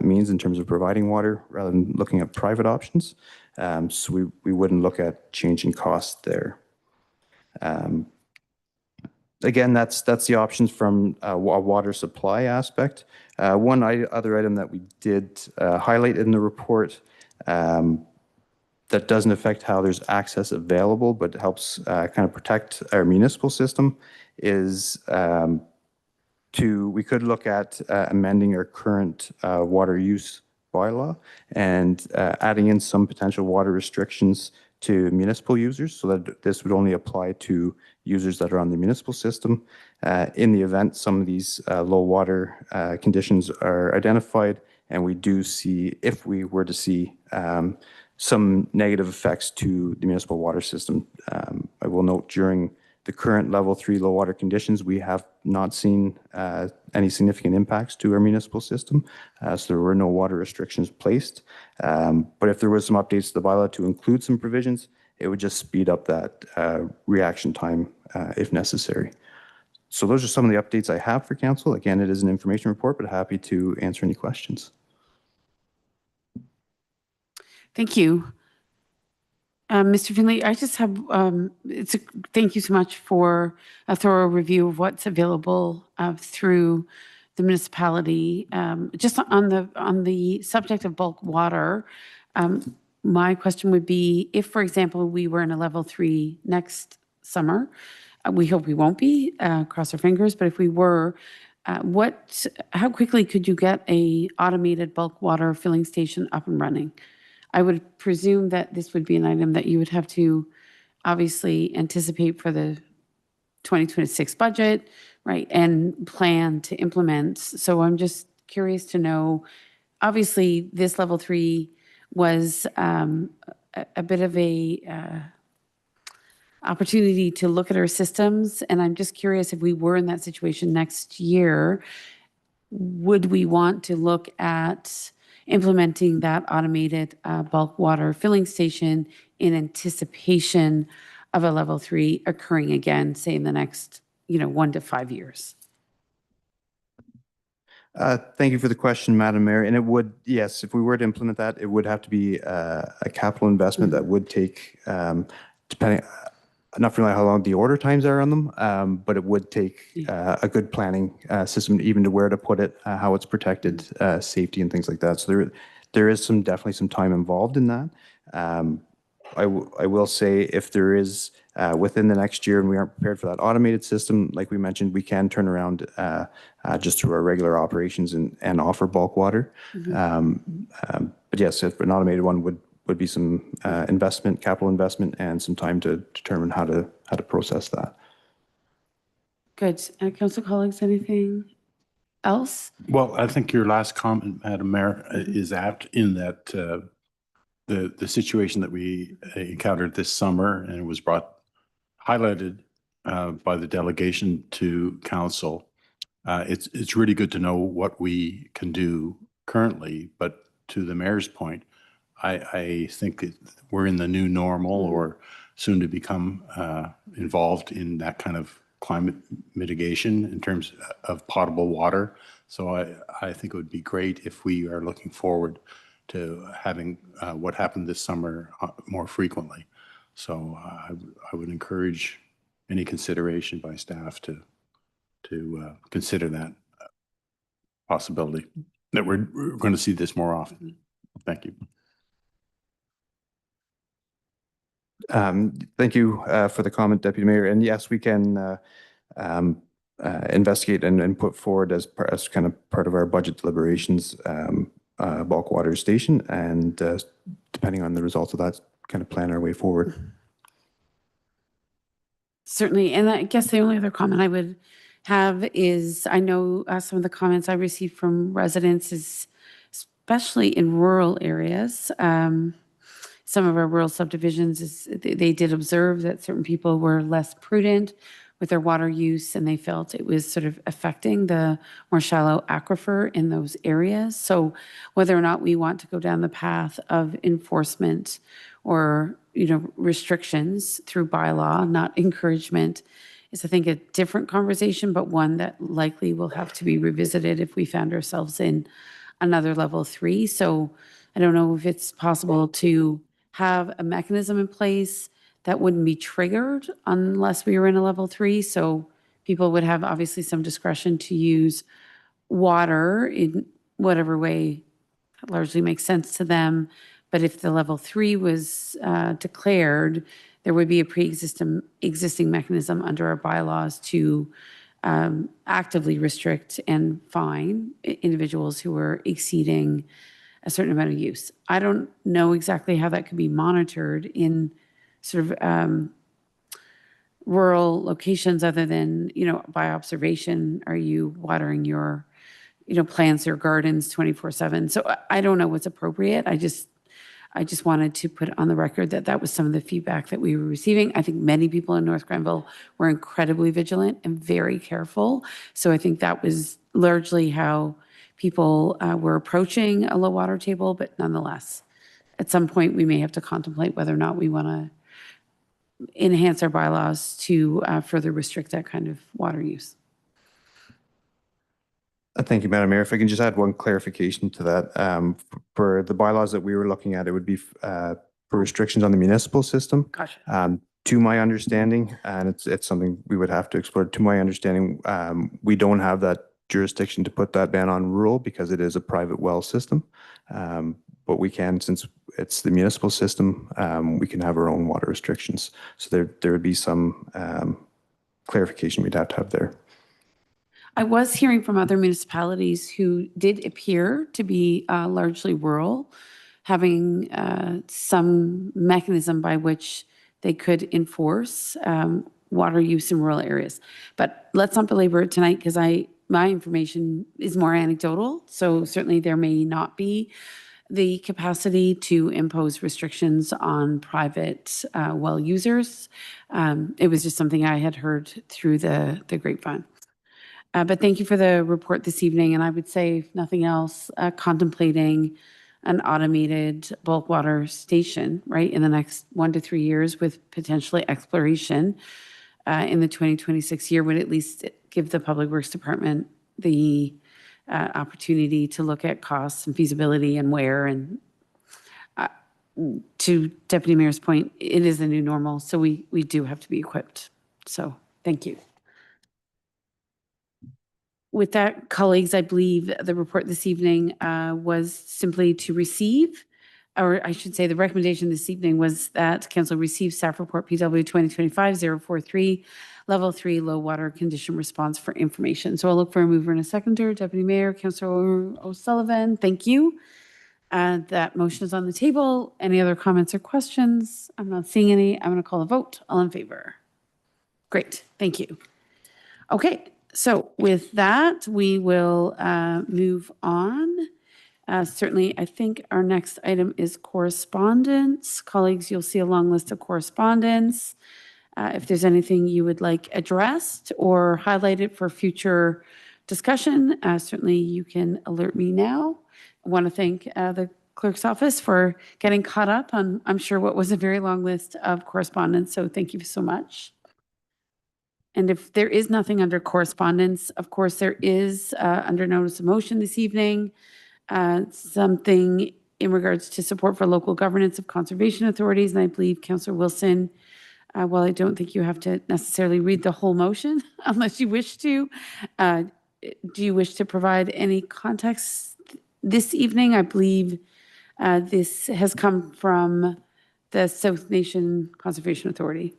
means in terms of providing water rather than looking at private options. So we wouldn't look at changing costs there. Again, that's the options from a water supply aspect. One other item that we did highlight in the report that doesn't affect how there's access available, but helps kind of protect our municipal system is we could look at amending our current water use bylaw and adding in some potential water restrictions to municipal users so that this would only apply to users that are on the municipal system. In the event some of these low water conditions are identified, and we do see, if we were to see some negative effects to the municipal water system. I will note during the current level 3 low water conditions, we have not seen any significant impacts to our municipal system. So there were no water restrictions placed. But if there was some updates to the bylaw to include some provisions, it would just speed up that reaction time if necessary. So those are some of the updates I have for council. Again, it is an information report, but happy to answer any questions. Thank you. Mr. Finley, I just have, thank you so much for a thorough review of what's available through the municipality. Just on the subject of bulk water, my question would be, if, for example, we were in a level 3 next summer, we hope we won't be, cross our fingers, but if we were, how quickly could you get a automated bulk water filling station up and running? I would presume that this would be an item that you would have to obviously anticipate for the 2026 budget, right, and plan to implement. So I'm just curious to know, obviously this level 3 was a bit of a opportunity to look at our systems, and I'm just curious, if we were in that situation next year, would we want to look at implementing that automated bulk water filling station in anticipation of a level 3 occurring again, say in the next, 1 to 5 years? Thank you for the question, Madam Mayor. And it would, yes, if we were to implement that, it would have to be a capital investment that would take, depending, not really how long the order times are on them, but it would take a good planning system, even to where to put it, how it's protected, safety and things like that. So there is definitely some time involved in that. I will say, if there is within the next year and we aren't prepared for that automated system, like we mentioned, we can turn around just through our regular operations and offer bulk water. But yes, if an automated one would be some investment, capital investment, and some time to determine how to process that. Good. Council colleagues, anything else? Well, I think your last comment, Madam Mayor, is apt in that the situation that we encountered this summer, and it was highlighted by the delegation to council. It's really good to know what we can do currently, but to the mayor's point, I think we're in the new normal, or soon to become involved in that kind of climate mitigation in terms of potable water. So I think it would be great if we are looking forward having what happened this summer more frequently. So I would encourage any consideration by staff to consider that possibility, that we're going to see this more often. Thank you. Thank you for the comment, Deputy Mayor. And yes, we can investigate and put forward as kind of part of our budget deliberations, bulk water station, and depending on the results of that, kind of plan our way forward. Certainly. And I guess the only other comment I would have is, I know some of the comments I received from residents is, especially in rural areas, some of our rural subdivisions, they did observe that certain people were less prudent with their water use, and they felt it was sort of affecting the more shallow aquifer in those areas. So whether or not we want to go down the path of enforcement or, restrictions through bylaw, not encouragement, is, I think, a different conversation, but one that likely will have to be revisited if we found ourselves in another level 3. So I don't know if it's possible to have a mechanism in place that wouldn't be triggered unless we were in a level 3. So people would have obviously some discretion to use water in whatever way largely makes sense to them. But if the level 3 was declared, there would be a existing mechanism under our bylaws to actively restrict and fine individuals who are exceeding a certain amount of use. I don't know exactly how that could be monitored in sort of rural locations other than, by observation. Are you watering your, plants or gardens 24/7? So I don't know what's appropriate. I just wanted to put on the record that that was some of the feedback that we were receiving. I think many people in North Grenville were incredibly vigilant and very careful. So I think that was largely how people were approaching a low water table, but nonetheless, at some point we may have to contemplate whether or not we want to enhance our bylaws to further restrict that kind of water use. Thank you, Madam Mayor. If I can just add one clarification to that. For the bylaws that we were looking at, it would be for restrictions on the municipal system. Gotcha. To my understanding, and it's something we would have to explore, to my understanding, we don't have that jurisdiction to put that ban on rural because it is a private well system. But we can, since it's the municipal system, we can have our own water restrictions. So there would be some clarification we'd have to have there. I was hearing from other municipalities who did appear to be largely rural, having some mechanism by which they could enforce water use in rural areas. But let's not belabor it tonight because my information is more anecdotal. So certainly there may not be the capacity to impose restrictions on private well users. It was just something I had heard through the grapevine. But thank you for the report this evening. And I would say, if nothing else, contemplating an automated bulk water station, right, in the next 1 to 3 years with potentially exploration in the 2026 year would at least give the Public Works Department the opportunity to look at costs and feasibility and where. And to Deputy Mayor's point, it is the new normal. So we do have to be equipped. So thank you. With that, colleagues, I believe the report this evening was simply to receive, or I should say the recommendation this evening was that Council receive staff report PW 2025-043, level 3 low water condition response for information. So I'll look for a mover and a seconder. Deputy Mayor, Councillor O'Sullivan, thank you. That motion is on the table. Any other comments or questions? I'm not seeing any. I'm going to call a vote. All in favor? Great, thank you. Okay. So with that, we will move on. Certainly, I think our next item is correspondence. Colleagues, you'll see a long list of correspondence. If there's anything you would like addressed or highlighted for future discussion, certainly you can alert me now. I want to thank the clerk's office for getting caught up on, I'm sure, what was a very long list of correspondence. So thank you so much. And if there is nothing under correspondence, of course, there is under notice of motion this evening, something in regards to support for local governance of conservation authorities. And I believe Councillor Wilson, while I don't think you have to necessarily read the whole motion unless you wish to, do you wish to provide any context this evening? I believe this has come from the South Nation Conservation Authority.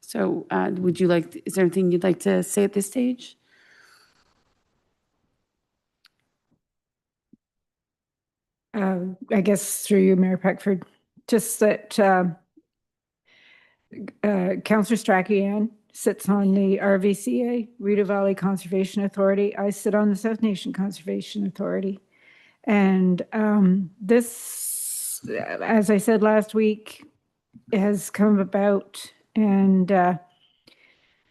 So is there anything you'd like to say at this stage? I guess through you, Mayor Peckford, just that Councillor Strachan sits on the RVCA, Rideau Valley Conservation Authority. I sit on the South Nation Conservation Authority. And this, as I said last week, has come about, and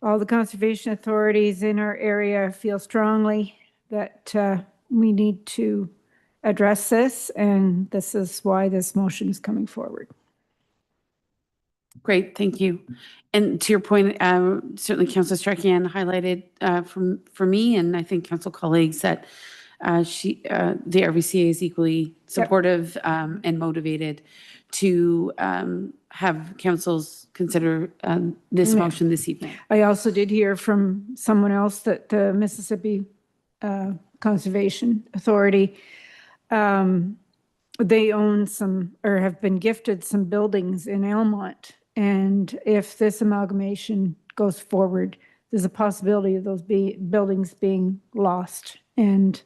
all the conservation authorities in our area feel strongly that we need to address this, and this is why this motion is coming forward. Great, thank you. And to your point, certainly Councillor Strachan highlighted for me, and I think council colleagues, that the RVCA is equally supportive and motivated to have councils consider this motion this evening. I also did hear from someone else that the Mississippi Conservation Authority, they own some, or have been gifted some buildings in Elmont. And if this amalgamation goes forward, there's a possibility of those buildings being lost and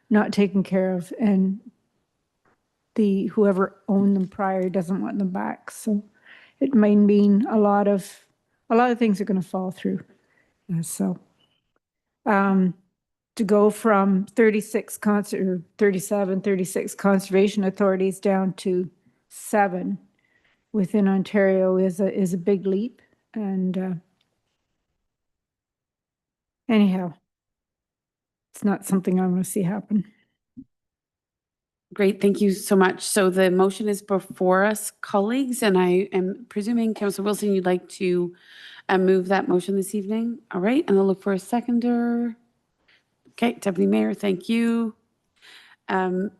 not taken care of, and whoever owned them prior doesn't want them back. So it might mean a lot of things are going to fall through. To go from 36 conservation authorities down to 7 within Ontario is a big leap. And anyhow, it's not something I want to see happen. Great, thank you so much. So the motion is before us, colleagues, and I am presuming, Councillor Wilson, you'd like to move that motion this evening? All right, and I'll look for a seconder. Okay, Deputy Mayor, thank you. And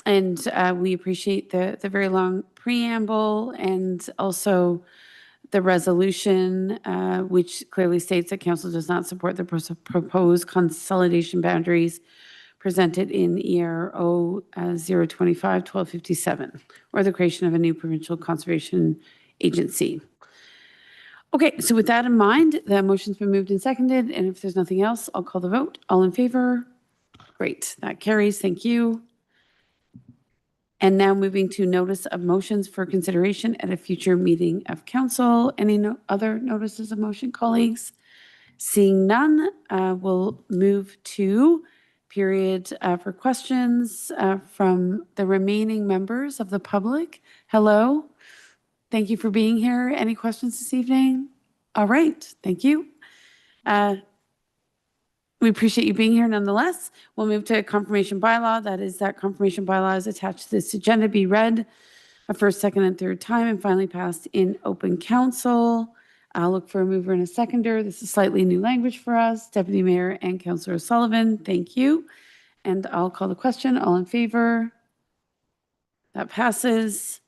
we appreciate the very long preamble and also the resolution, which clearly states that council does not support the proposed consolidation boundaries presented in ERO 025-1257, or the creation of a new provincial conservation agency. Okay, so with that in mind, the motion's been moved and seconded, and if there's nothing else, I'll call the vote. All in favor? Great, that carries, thank you. And now moving to notice of motions for consideration at a future meeting of council. Any other notices of motion, colleagues? Seeing none, we'll move to period for questions from the remaining members of the public. Hello, thank you for being here. Any questions this evening? All right, thank you. We appreciate you being here nonetheless. We'll move to confirmation bylaw. That confirmation bylaw is attached to this agenda, be read a first, second, and third time, and finally passed in open council. I'll look for a mover and a seconder. This is slightly new language for us. Deputy Mayor and Councillor O'Sullivan, thank you. And I'll call the question. All in favor? That passes.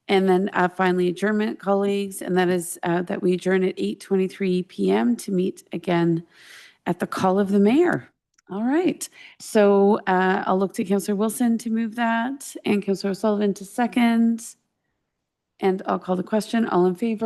And then finally adjournment, colleagues, and that is that we adjourn at 8:23 p.m. to meet again at the call of the mayor. All right. So I'll look to Councillor Wilson to move that and Councillor O'Sullivan to second. And I'll call the question. All in favor?